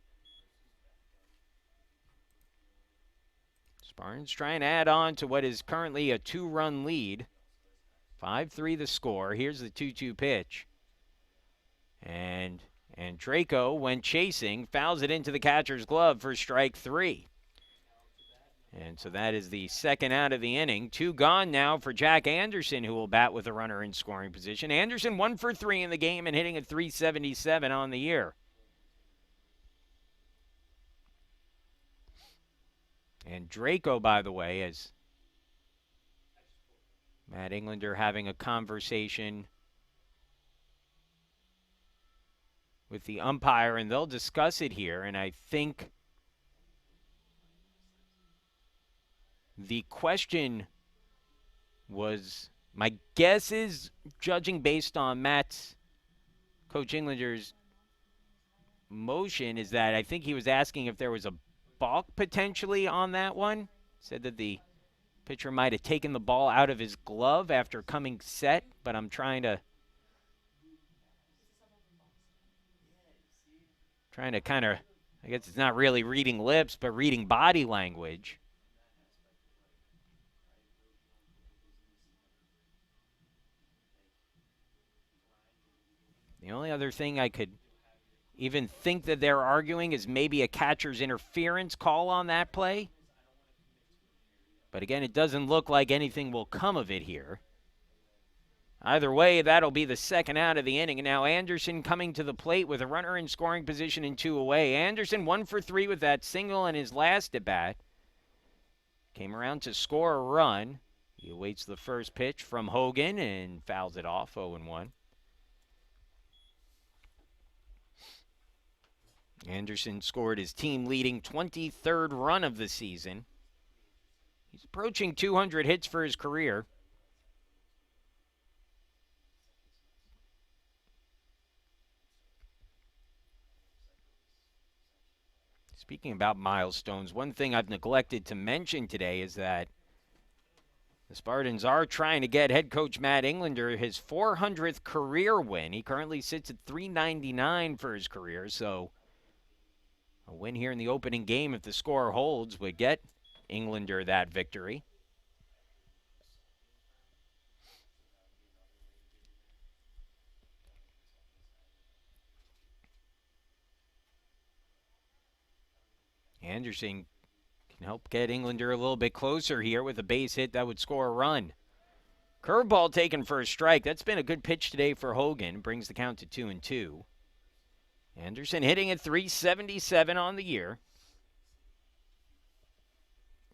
Spartans trying to add on to what is currently a 2-run lead. 5-3 the score. Here's the 2-2 pitch. And Andreyko, when chasing, fouls it into the catcher's glove for strike 3. And so that is the second out of the inning. 2 gone now for Jack Anderson, who will bat with a runner in scoring position. Anderson 1 for 3 in the game and hitting at .377 on the year. And Andreyko, by the way, is Matt Englander having a conversation with the umpire, and they'll discuss it here. And I think the question was, my guess is, judging based on Coach Englander's motion, is that I think he was asking if there was a balk potentially on that one. Said that the pitcher might have taken the ball out of his glove after coming set, but I'm trying to kind of, I guess it's not really reading lips, but reading body language. The only other thing I could even think that they're arguing is maybe a catcher's interference call on that play. But again, it doesn't look like anything will come of it here. Either way, that'll be the second out of the inning. And now Anderson coming to the plate with a runner in scoring position and 2 away. Anderson 1 for 3 with that single in his last at bat. Came around to score a run. He awaits the first pitch from Hogan and fouls it off, 0-1. Anderson scored his team-leading 23rd run of the season. He's approaching 200 hits for his career. Speaking about milestones, one thing I've neglected to mention today is that the Spartans are trying to get head coach Matt Englander his 400th career win. He currently sits at 399 for his career, so a win here in the opening game, if the score holds, would get Englander that victory. Anderson can help get Englander a little bit closer here with a base hit that would score a run. Curveball taken for a strike. That's been a good pitch today for Hogan. Brings the count to 2-2. Anderson hitting at 377 on the year.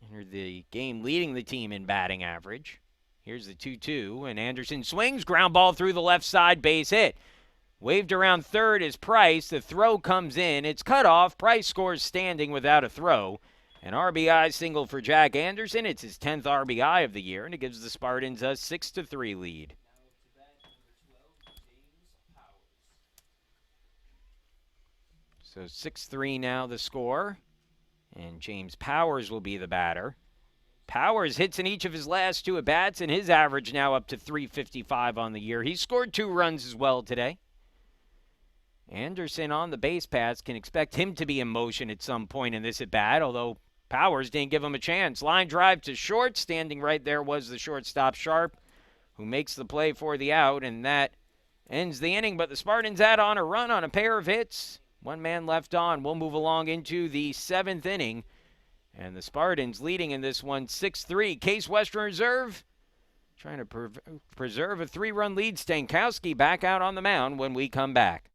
Entered the game leading the team in batting average. Here's the 2-2, and Anderson swings. Ground ball through the left side, base hit. Waved around third is Price. The throw comes in. It's cut off. Price scores standing without a throw. An RBI single for Jack Anderson. It's his 10th RBI of the year, and it gives the Spartans a 6-3 lead. So 6-3 now the score, and James Powers will be the batter. Powers hits in each of his last 2 at-bats, and his average now up to 355 on the year. He scored 2 runs as well today. Anderson on the base paths, can expect him to be in motion at some point in this at-bat, although Powers didn't give him a chance. Line drive to short. Standing right there was the shortstop Sharp, who makes the play for the out, and that ends the inning. But the Spartans add on a run on a pair of hits. 1 man left on. We'll move along into the 7th inning, and the Spartans leading in this one 6-3. Case Western Reserve trying to preserve a 3-run lead. Stankowski back out on the mound when we come back.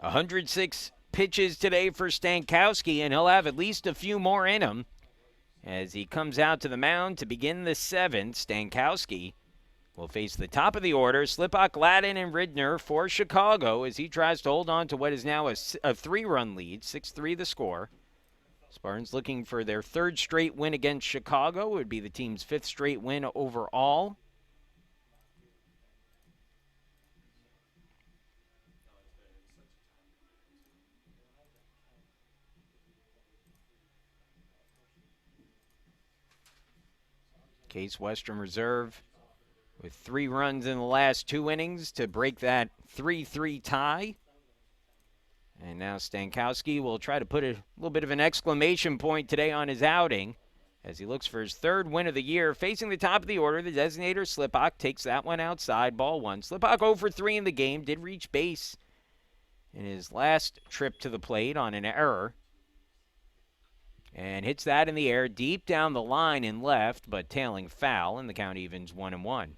"106 pitches today for Stankowski, and he'll have at least a few more in him as he comes out to the mound to begin the 7th. Stankowski will face the top of the order, Slipak, Gladden, and Ridner for Chicago as he tries to hold on to what is now a 3-run lead, 6-3 the score. Spartans looking for their 3rd straight win against Chicago. It would be the team's 5th straight win overall. Case Western Reserve with 3 runs in the last 2 innings to break that 3-3 tie. And now Stankowski will try to put a little bit of an exclamation point today on his outing as he looks for his 3rd win of the year. Facing the top of the order, the designator Slipak takes that one outside, ball 1. Slipak 0 for 3 in the game, did reach base in his last trip to the plate on an error. And hits that in the air deep down the line in left, but tailing foul, and the count evens 1-1.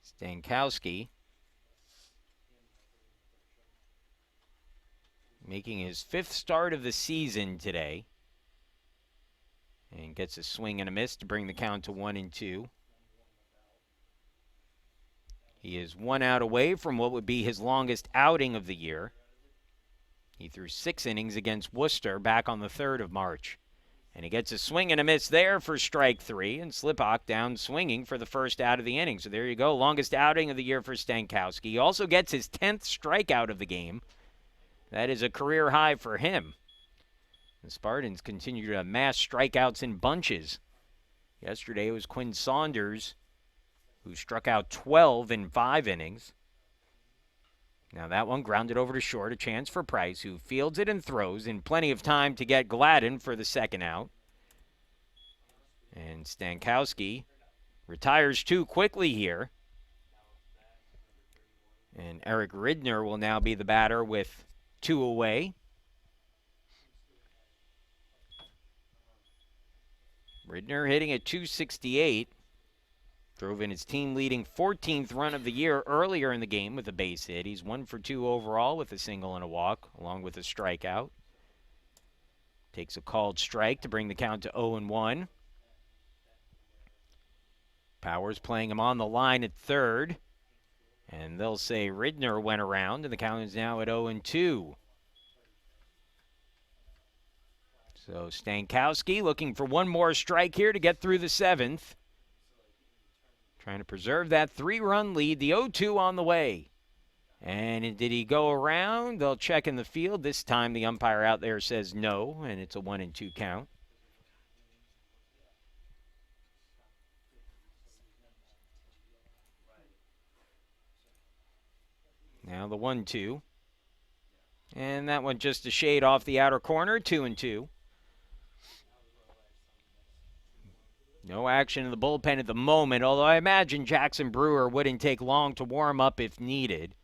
Stankowski making his 5th start of the season today, and gets a swing and a miss to bring the count to 1-2. He is 1 out away from what would be his longest outing of the year. He threw 6 innings against Worcester back on the 3rd of March. And he gets a swing and a miss there for strike 3, and Slipok down swinging for the first out of the inning. So there you go, longest outing of the year for Stankowski. He also gets his 10th strikeout of the game. That is a career high for him. The Spartans continue to amass strikeouts in bunches. Yesterday it was Quinn Saunders who struck out 12 in 5 innings. Now that one grounded over to short, a chance for Price, who fields it and throws in plenty of time to get Gladden for the second out. And Stankowski retires too quickly here. And Eric Ridner will now be the batter with 2 away. Ridner hitting at .268. Drove in his team-leading 14th run of the year earlier in the game with a base hit. He's 1 for 2 overall with a single and a walk, along with a strikeout. Takes a called strike to bring the count to 0-1. Powers playing him on the line at third. And they'll say Ridner went around, and the count is now at 0-2. So Stankowski looking for one more strike here to get through the 7th. Trying to preserve that 3-run lead. The 0-2 on the way. And did he go around? They'll check in the field. This time the umpire out there says no, and it's a 1-2 count. Now the 1-2. And that one just a shade off the outer corner, 2-2. No action in the bullpen at the moment, although I imagine Jackson Brewer wouldn't take long to warm up if needed.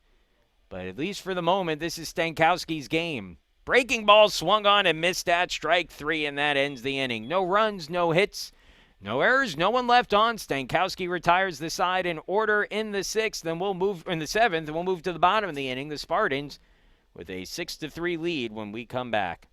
But at least for the moment, this is Stankowski's game. Breaking ball swung on and missed at strike 3, and that ends the inning. No runs, no hits, no errors, no one left on. Stankowski retires the side in order in the 6th, then we'll move in the 7th, and we'll move to the bottom of the inning. The Spartans with a 6-3 lead when we come back.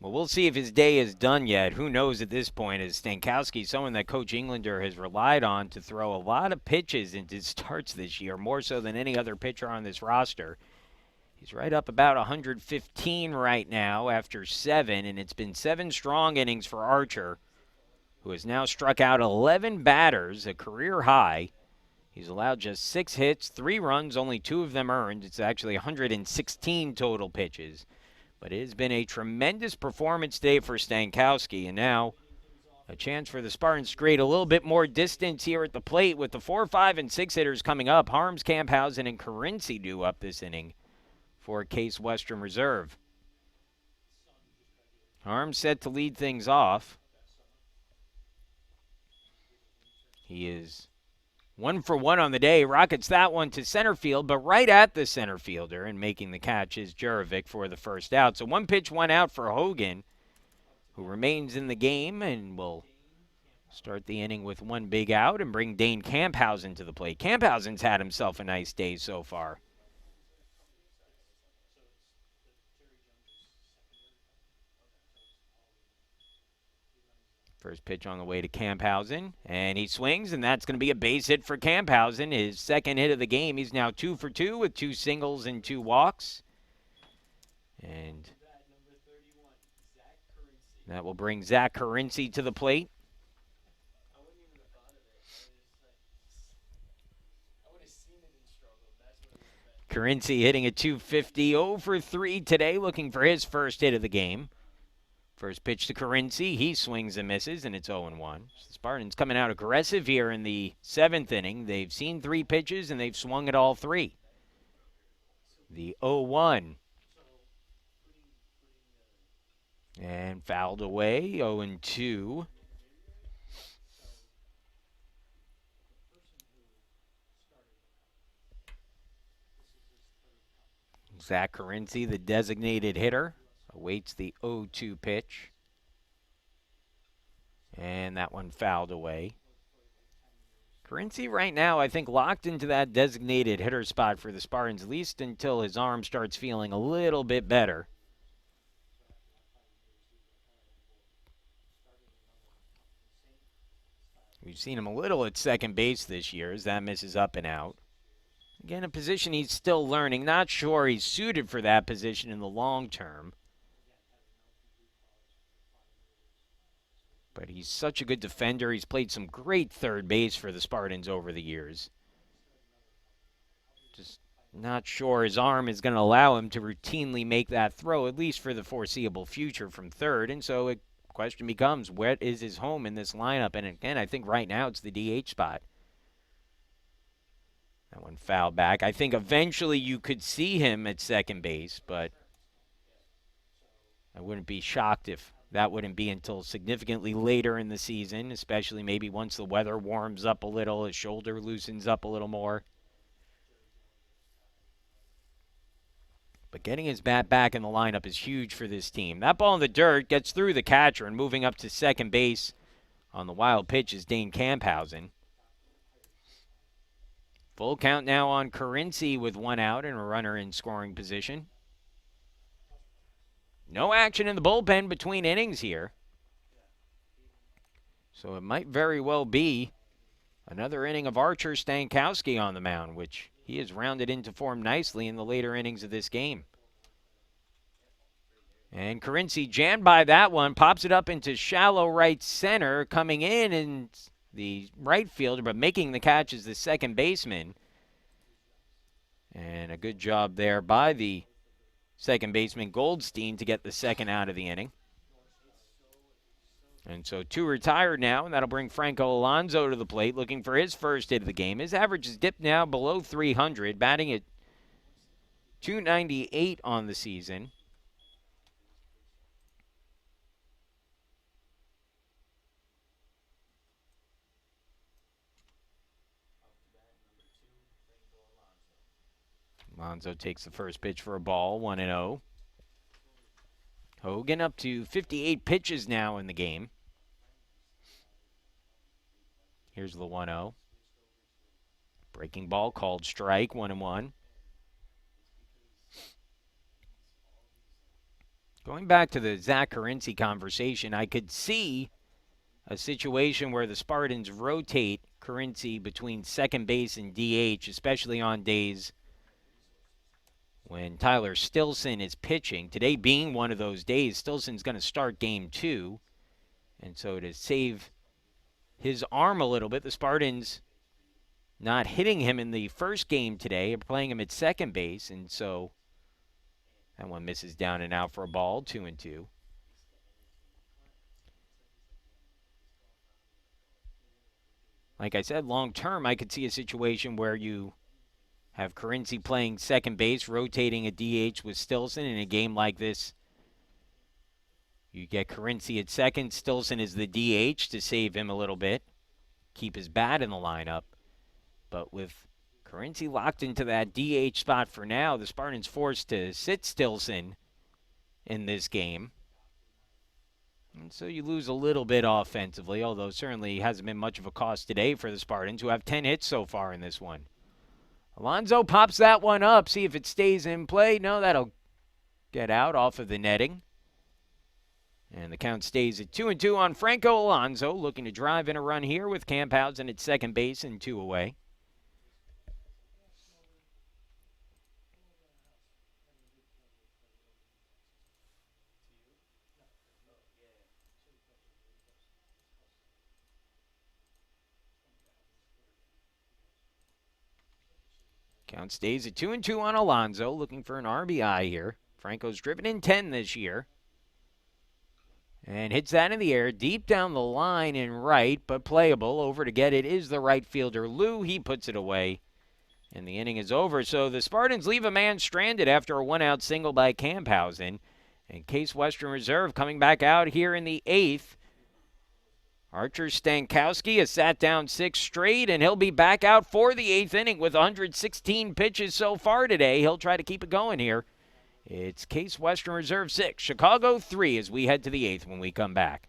Well, we'll see if his day is done yet. Who knows at this point, as Stankowski, someone that Coach Englander has relied on to throw a lot of pitches into starts this year, more so than any other pitcher on this roster. He's right up about 115 right now after 7, and it's been 7 strong innings for Archer, who has now struck out 11 batters, a career high. He's allowed just 6 hits, 3 runs, only 2 of them earned. It's actually 116 total pitches. But it has been a tremendous performance day for Stankowski, and now a chance for the Spartans to create a little bit more distance here at the plate with the 4, 5, and 6 hitters coming up. Harms, Camphausen, and Carinci due up this inning for Case Western Reserve. Harms set to lead things off. He is 1 for 1 on the day. Rockets that one to center field, but right at the center fielder, and making the catch is Jurovic for the first out. So 1 pitch, 1 out for Hogan, who remains in the game and will start the inning with 1 big out and bring Dane Camphausen to the plate. Camphausen's had himself a nice day so far. First pitch on the way to Camphausen, and he swings, and that's going to be a base hit for Camphausen. His second hit of the game. He's now 2 for 2 with 2 singles and 2 walks. And Number 31, Zach Currency. that will bring Zach Currency to the plate. I wouldn't even have thought of it. I would have seen it and struggled. That's what it would have been. Currency hitting a 250, 0 for 3 today, looking for his first hit of the game. First pitch to Currency, he swings and misses, and it's 0-1. The Spartans coming out aggressive here in the 7th inning. They've seen 3 pitches, and they've swung at all 3. The 0-1. And fouled away, 0-2. Zach Currency, the designated hitter, awaits the 0-2 pitch. And that one fouled away. Currency right now, I think, locked into that designated hitter spot for the Spartans, at least until his arm starts feeling a little bit better. We've seen him a little at second base this year as that misses up and out. Again, a position he's still learning. Not sure he's suited for that position in the long term. But he's such a good defender. He's played some great third base for the Spartans over the years. Just not sure his arm is going to allow him to routinely make that throw, at least for the foreseeable future from third. And so the question becomes, where is his home in this lineup? And again, I think right now it's the DH spot. That one fouled back. I think eventually you could see him at second base, but I wouldn't be shocked if that wouldn't be until significantly later in the season, especially maybe once the weather warms up a little, his shoulder loosens up a little more. But getting his bat back in the lineup is huge for this team. That ball in the dirt gets through the catcher, and moving up to second base on the wild pitch is Dane Camphausen. Full count now on Currency with 1 out and a runner in scoring position. No action in the bullpen between innings here. So it might very well be another inning of Archer Stankowski on the mound, which he has rounded into form nicely in the later innings of this game. And Currency jammed by that one, pops it up into shallow right center, coming in and the right fielder, but making the catch is the second baseman. And a good job there by the second baseman Goldstein to get the second out of the inning. And so 2 retired now, and that'll bring Franco Alonso to the plate, looking for his first hit of the game. His average is dipped now below 300, batting at .298 on the season. Alonso takes the first pitch for a ball, 1-0. Hogan up to 58 pitches now in the game. Here's the 1-0. Breaking ball called strike, 1-1. Going back to the Zach Currency conversation, I could see a situation where the Spartans rotate Currency between second base and DH, especially on days when Tyler Stillson is pitching. Today being one of those days, Stillson's going to start game 2. And so to save his arm a little bit, the Spartans not hitting him in the first game today, are playing him at second base. And so that one misses down and out for a ball, 2-2. Like I said, long term, I could see a situation where you have Currency playing second base, rotating a DH with Stillson in a game like this. You get Currency at second. Stillson is the DH to save him a little bit, keep his bat in the lineup. But with Currency locked into that DH spot for now, the Spartans forced to sit Stillson in this game. And so you lose a little bit offensively, although certainly hasn't been much of a cost today for the Spartans, who have 10 hits so far in this one. Alonso pops that one up. See if it stays in play. No, that'll get out off of the netting. And the count stays at 2-2 on Franco Alonso, looking to drive in a run here with Camphausen at second base and 2 away. Count stays at 2-2 on Alonso, looking for an RBI here. Franco's driven in 10 this year. And hits that in the air, deep down the line and right, but playable. Over to get it is the right fielder, Lou. He puts it away, and the inning is over. So the Spartans leave a man stranded after a one-out single by Camphausen. And Case Western Reserve coming back out here in the 8th. Archer Stankowski has sat down 6 straight, and he'll be back out for the 8th inning with 116 pitches so far today. He'll try to keep it going here. It's Case Western Reserve 6, Chicago 3 as we head to the 8th when we come back.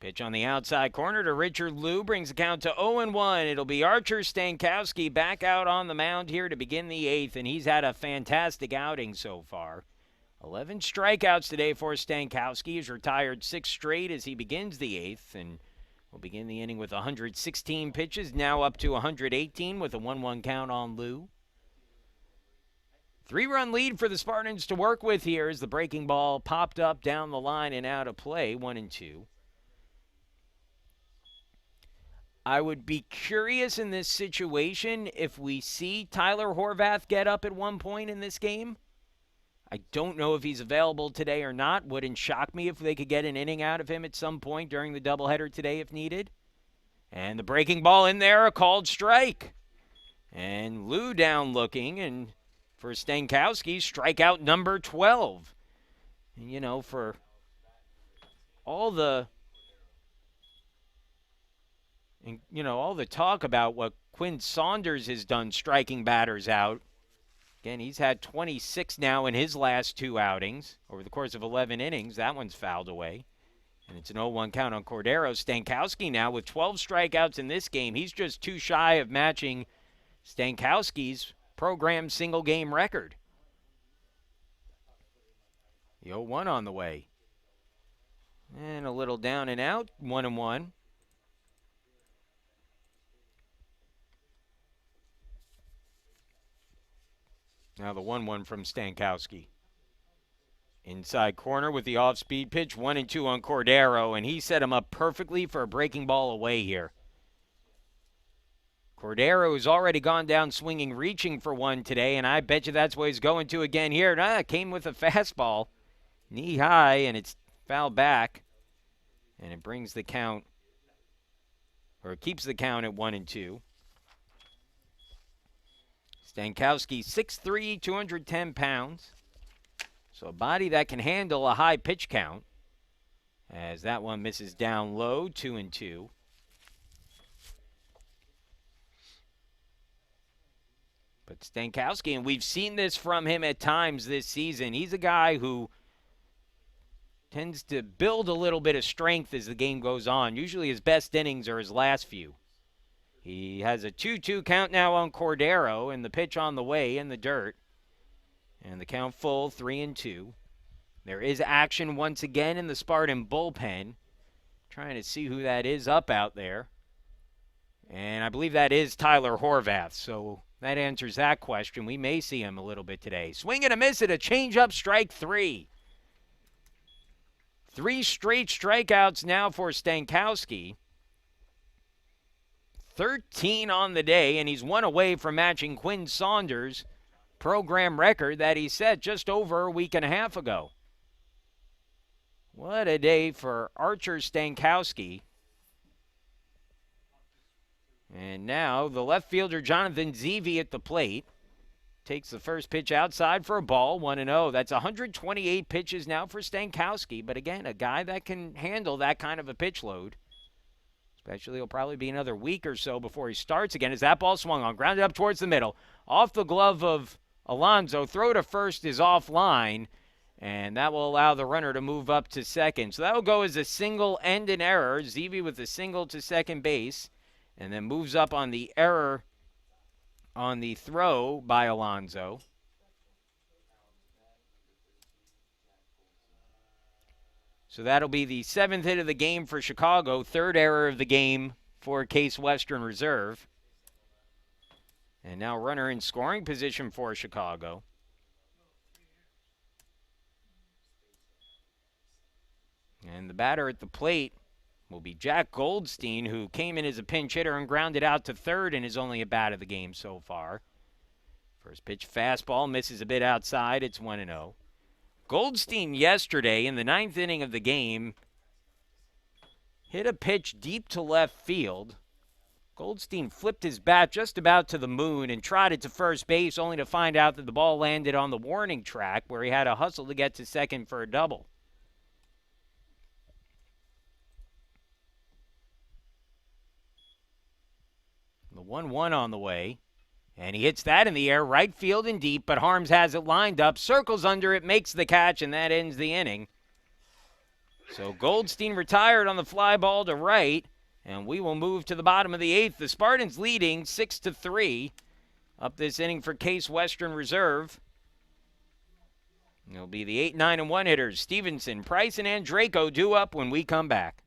Pitch on the outside corner to Richard Liu brings the count to 0-1. It'll be Archer Stankowski back out on the mound here to begin the 8th, and he's had a fantastic outing so far. 11 strikeouts today for Stankowski. He's retired 6 straight as he begins the 8th, and will begin the inning with 116 pitches, now up to 118 with a 1-1 count on Liu. 3-run lead for the Spartans to work with here as the breaking ball popped up down the line and out of play, 1-2. I would be curious in this situation if we see Tyler Horvath get up at one point in this game. I don't know if he's available today or not. Wouldn't shock me if they could get an inning out of him at some point during the doubleheader today if needed. And the breaking ball in there, a called strike. And Lou down looking, and for Stankowski, strikeout number 12. And, you know, for all the talk about what Quinn Saunders has done striking batters out. Again, he's had 26 now in his last 2 outings over the course of 11 innings. That one's fouled away. And it's an 0-1 count on Cordero. Stankowski now with 12 strikeouts in this game. He's just too shy of matching Stankowski's program single-game record. The 0-1 on the way. And a little down and out, 1-1. Now the 1-1 from Stankowski. Inside corner with the off-speed pitch, 1-2 on Cordero, and he set him up perfectly for a breaking ball away here. Cordero has already gone down swinging, reaching for one today, and I bet you that's what he's going to again here. Came with a fastball, knee high, and it's fouled back, and it brings the count, or it keeps the count at 1-2. Stankowski, 6'3", 210 pounds. So a body that can handle a high pitch count. As that one misses down low, 2-2. But Stankowski, and we've seen this from him at times this season, he's a guy who tends to build a little bit of strength as the game goes on. Usually his best innings are his last few. He has a 2-2 count now on Cordero, and the pitch on the way in the dirt. And the count full, 3-2. There is action once again in the Spartan bullpen. Trying to see who that is up out there. And I believe that is Tyler Horvath. So that answers that question. We may see him a little bit today. Swing and a miss at a changeup, strike 3. 3 straight strikeouts now for Stankowski. 13 on the day, and he's 1 away from matching Quinn Saunders' program record that he set just over a week and a half ago. What a day for Archer Stankowski. And now the left fielder Jonathan Zevi at the plate. Takes the first pitch outside for a ball, 1-0. That's 128 pitches now for Stankowski. But again, a guy that can handle that kind of a pitch load. Especially, it'll probably be another week or so before he starts again. As that ball swung on, grounded up towards the middle. Off the glove of Alonso. Throw to first is offline. And that will allow the runner to move up to second. So that will go as a single and an error. Zevi with a single to second base. And then moves up on the error on the throw by Alonso. So that'll be the 7th hit of the game for Chicago. 3rd error of the game for Case Western Reserve. And now runner in scoring position for Chicago. And the batter at the plate will be Jack Goldstein, who came in as a pinch hitter and grounded out to third and is only a bat of the game so far. First pitch fastball, misses a bit outside. It's 1-0. Goldstein yesterday in the 9th inning of the game hit a pitch deep to left field. Goldstein flipped his bat just about to the moon and trotted to first base, only to find out that the ball landed on the warning track where he had to hustle to get to second for a double. The 1-1 on the way. And he hits that in the air, right field and deep, but Harms has it lined up, circles under it, makes the catch, and that ends the inning. So Goldstein retired on the fly ball to right, and we will move to the bottom of the 8th. The Spartans leading 6-3 up this inning for Case Western Reserve. It'll be the 8, 9, and 1 hitters. Stevenson, Price, and Andraco due up when we come back.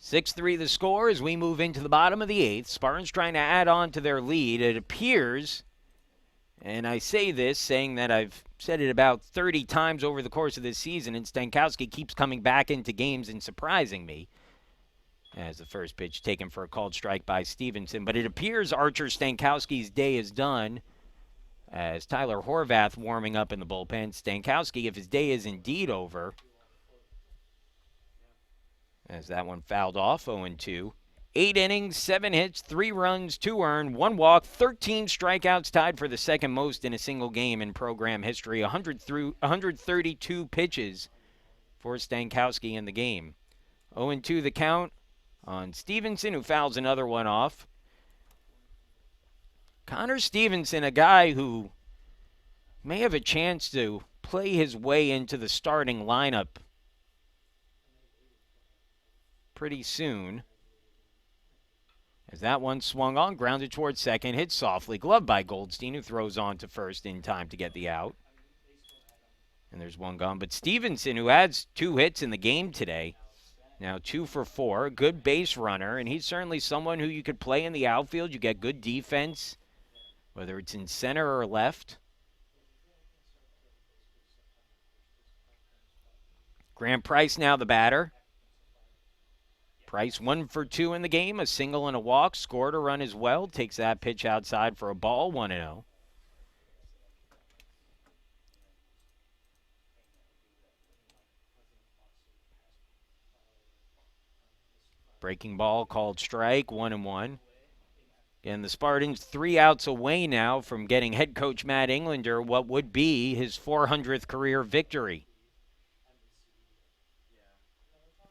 Six-three the score as we move into the bottom of the 8th. Spartans trying to add on to their lead. It appears, and I say this saying that I've said it about 30 times over the course of this season, and Stankowski keeps coming back into games and surprising me. As the first pitch taken for a called strike by Stevenson. But it appears Archer Stankowski's day is done as Tyler Horvath warming up in the bullpen. Stankowski, if his day is indeed over, as that one fouled off, 0-2. 8 innings, 7 hits, 3 runs, 2 earned, 1 walk, 13 strikeouts, tied for the second most in a single game in program history. 132 pitches for Stankowski in the game. 0-2 the count on Stevenson, who fouls another one off. Connor Stevenson, a guy who may have a chance to play his way into the starting lineup pretty soon. As that one swung on, grounded towards second, hit softly, gloved by Goldstein, who throws on to first in time to get the out. And there's one gone. But Stevenson, who adds 2 hits in the game today, now 2 for 4, good base runner, and he's certainly someone who you could play in the outfield. You get good defense, whether it's in center or left. Grant Price now the batter. Price 1 for 2 in the game, a single and a walk, scored a run as well, takes that pitch outside for a ball, 1-0. Breaking ball called strike, 1-1. And the Spartans 3 outs away now from getting head coach Matt Englander what would be his 400th career victory.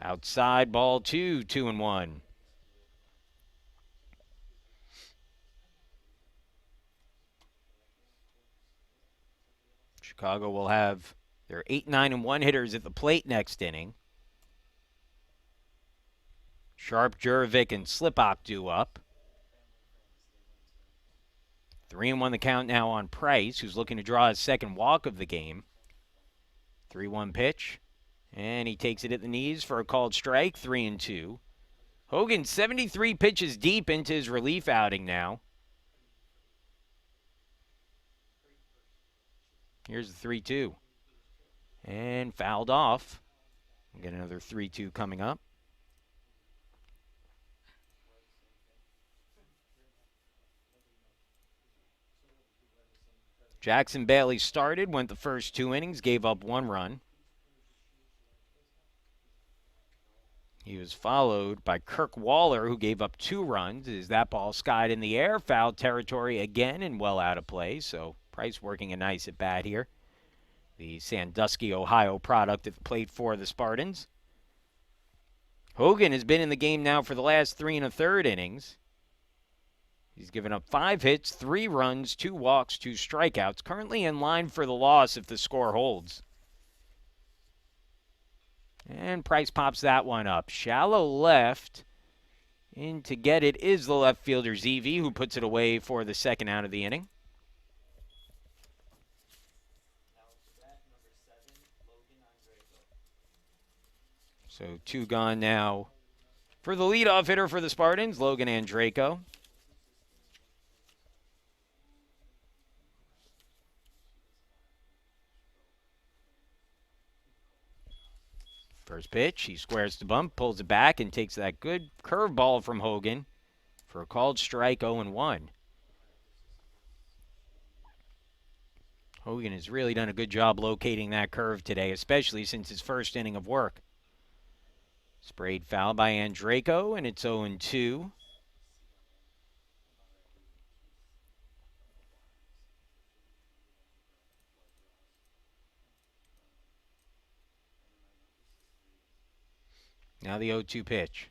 Outside ball 2, 2-1. Chicago will have their 8, 9, and 1 hitters at the plate next inning. Sharp, Jurevich, and Slipok due up. 3-1 the count now on Price, who's looking to draw his second walk of the game. 3-1 pitch, and he takes it at the knees for a called strike, 3-2. Hogan 73 pitches deep into his relief outing now. Here's the 3-2. And fouled off. We'll get another 3-2 coming up. Jackson Bailey started, went the first 2 innings, gave up 1 run. He was followed by Kirk Waller, who gave up 2 runs. As that ball skied in the air, foul territory again and well out of play. So Price working a nice at bat here. The Sandusky, Ohio product at the plate for the Spartans. Hogan has been in the game now for the last 3 1/3 innings. He's given up 5 hits, 3 runs, 2 walks, 2 strikeouts. Currently in line for the loss if the score holds. And Price pops that one up. Shallow left. In to get it is the left fielder, ZV, who puts it away for the second out of the inning. So 2 gone now for the leadoff hitter for the Spartans, Logan Andreyko. First pitch, he squares the bump, pulls it back, and takes that good curveball from Hogan for a called strike, 0-1. Hogan has really done a good job locating that curve today, especially since his first inning of work. Sprayed foul by Andreyko, and it's 0-2. Now the 0-2 pitch.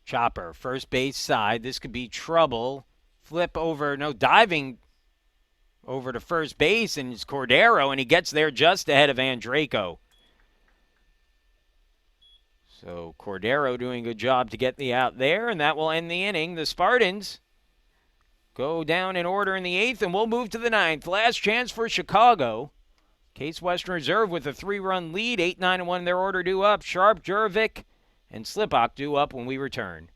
Chopper, first base side. This could be trouble. Flip over, no, diving over to first base, and it's Cordero, and he gets there just ahead of Andreyko. So Cordero doing a good job to get the out there, and that will end the inning. The Spartans go down in order in the 8th, and we'll move to the 9th. Last chance for Chicago. Case Western Reserve with a 3-run lead, 8, 9, and 1 in their order due up. Sharp, Jurevich, and Slipok due up when we return.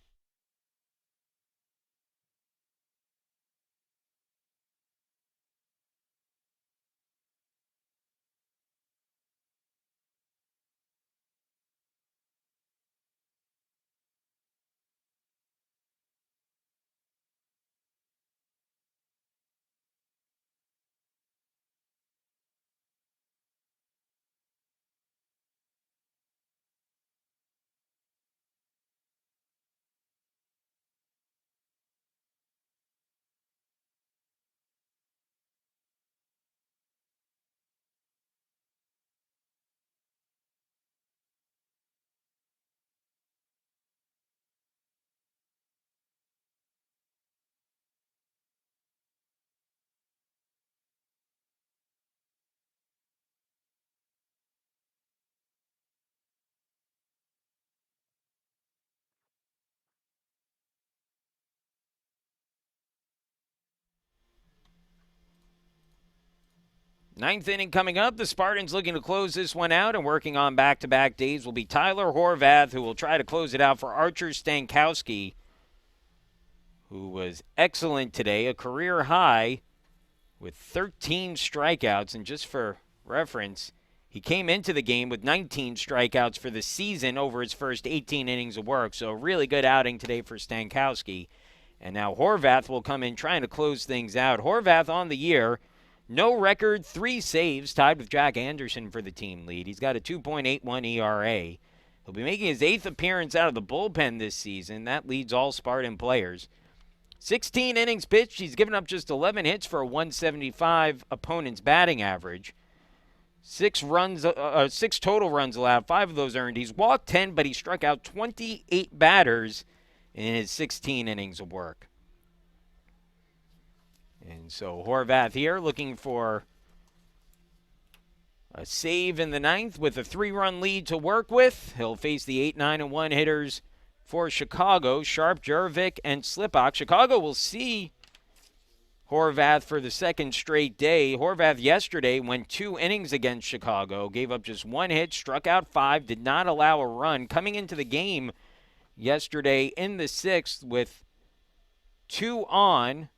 Ninth inning coming up. The Spartans looking to close this one out, and working on back-to-back days will be Tyler Horvath, who will try to close it out for Archer Stankowski, who was excellent today, a career high with 13 strikeouts. And just for reference, he came into the game with 19 strikeouts for the season over his first 18 innings of work. So a really good outing today for Stankowski. And now Horvath will come in trying to close things out. Horvath on the year, no record, 3 saves, tied with Jack Anderson for the team lead. He's got a 2.81 ERA. He'll be making his 8th appearance out of the bullpen this season. That leads all Spartan players. 16 innings pitched. He's given up just 11 hits for a 175 opponent's batting average. 6 total runs allowed, 5 of those earned. He's walked 10, but he struck out 28 batters in his 16 innings of work. And so Horvath here looking for a save in the 9th with a 3-run lead to work with. He'll face the 8, 9, and 1 hitters for Chicago, Sharp, Jurevich, and Slipok. Chicago will see Horvath for the 2nd straight day. Horvath yesterday went 2 innings against Chicago, gave up just 1 hit, struck out 5, did not allow a run. Coming into the game yesterday in the 6th with 2 on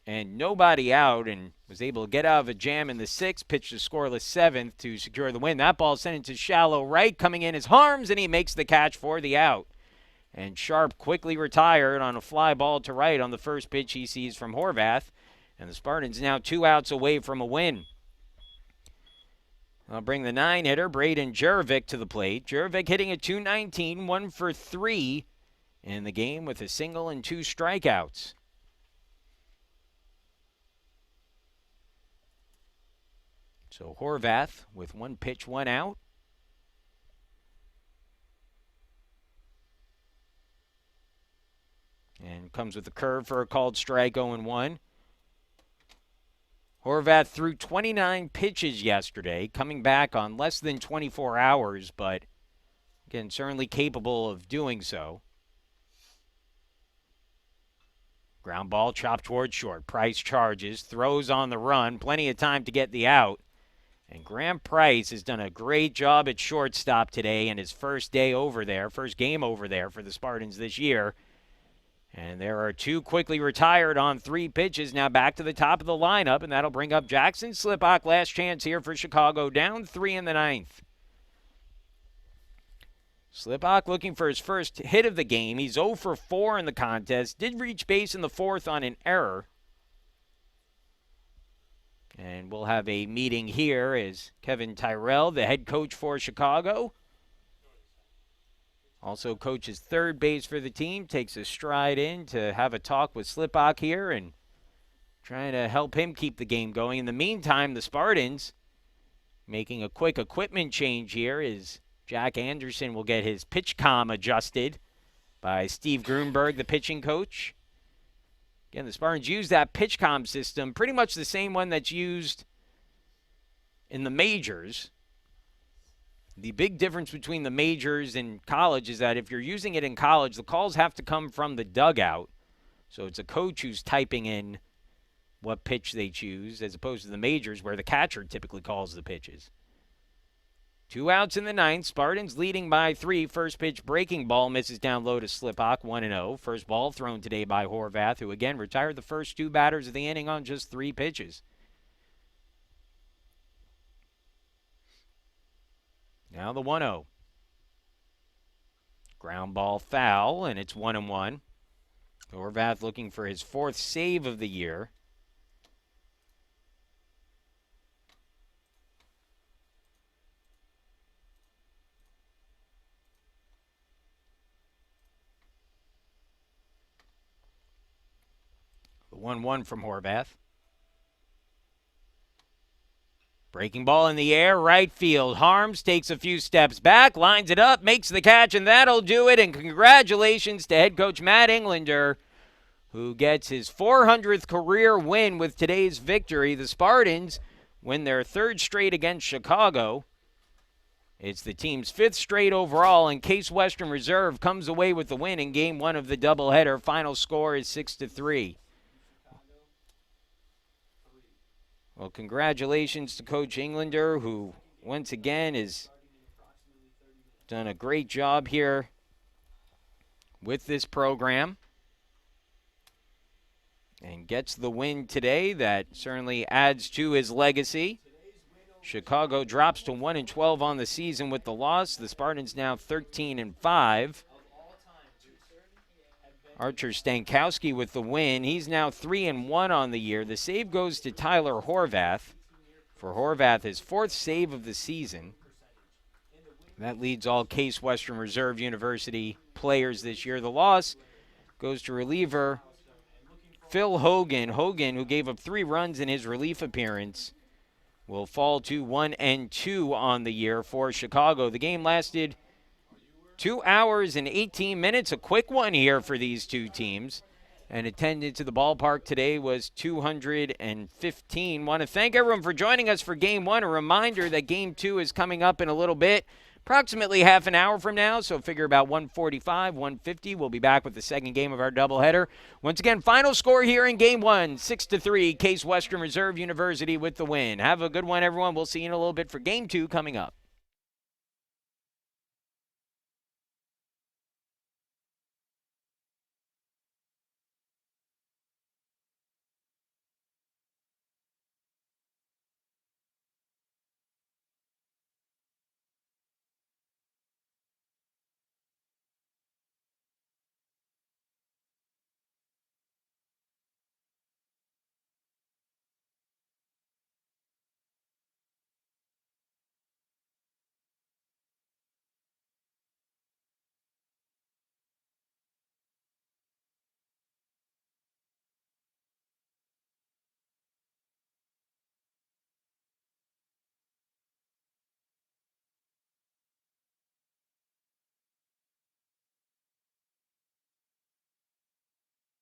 and nobody out, and was able to get out of a jam in the 6th, pitched a scoreless 7th to secure the win. That ball sent into shallow right. Coming in is Harms, and he makes the catch for the out. And Sharp quickly retired on a fly ball to right on the first pitch he sees from Horvath. And the Spartans now 2 outs away from a win. I'll bring the 9-hitter, Braden Jurevich, to the plate. Jurevich hitting a .219, 1 for 3 in the game with a single and 2 strikeouts. So Horvath with 1 pitch, 1 out. And comes with a curve for a called strike, 0-1. Horvath threw 29 pitches yesterday, coming back on less than 24 hours, but again, certainly capable of doing so. Ground ball chopped towards short. Price charges, throws on the run, plenty of time to get the out. And Graham Price has done a great job at shortstop today in his first day over there, first game over there for the Spartans this year. And there are 2 quickly retired on 3 pitches. Now back to the top of the lineup, and that'll bring up Jackson Slipok. Last chance here for Chicago, down 3 in the 9th. Slipok looking for his first hit of the game. He's 0 for 4 in the contest. Did reach base in the 4th on an error. And we'll have a meeting here as Kevin Tyrell, the head coach for Chicago, also coaches third base for the team, takes a stride in to have a talk with Slipok here and trying to help him keep the game going. In the meantime, the Spartans making a quick equipment change here as Jack Anderson will get his pitch comm adjusted by Steve Grunberg, the pitching coach. Again, the Spartans use that pitch comm system, pretty much the same one that's used in the majors. The big difference between the majors and college is that if you're using it in college, the calls have to come from the dugout. So it's a coach who's typing in what pitch they choose, as opposed to the majors where the catcher typically calls the pitches. 2 outs in the 9th. Spartans leading by 3. First pitch breaking ball misses down low to Slipok, 1-0. First ball thrown today by Horvath, who again retired the first 2 batters of the inning on just 3 pitches. Now the 1-0. Ground ball foul, and it's 1-1. Horvath looking for his 4th save of the year. The 1-1 from Horvath. Breaking ball in the air, right field. Harms takes a few steps back, lines it up, makes the catch, and that'll do it. And congratulations to head coach Matt Englander, who gets his 400th career win with today's victory. The Spartans win their 3rd straight against Chicago. It's the team's 5th straight overall, and Case Western Reserve comes away with the win in Game 1 of the doubleheader. Final score is 6-3. Well, congratulations to Coach Englander, who once again has done a great job here with this program and gets the win today. That certainly adds to his legacy. Chicago drops to 1-12 on the season with the loss. The Spartans now 13-5. Archer Stankowski with the win. He's now 3-1 on the year. The save goes to Tyler Horvath. For Horvath, his 4th save of the season. That leads all Case Western Reserve University players this year. The loss goes to reliever Phil Hogan. Hogan, who gave up 3 runs in his relief appearance, will fall to 1-2 on the year for Chicago. The game lasted 2 hours and 18 minutes, a quick one here for these two teams. And attendance to the ballpark today was 215. Want to thank everyone for joining us for Game 1. A reminder that Game 2 is coming up in a little bit, approximately half an hour from now, so figure about 1:45, 1:50. We'll be back with the second game of our doubleheader. Once again, final score here in Game 1, 6-3, Case Western Reserve University with the win. Have a good one, everyone. We'll see you in a little bit for Game 2 coming up.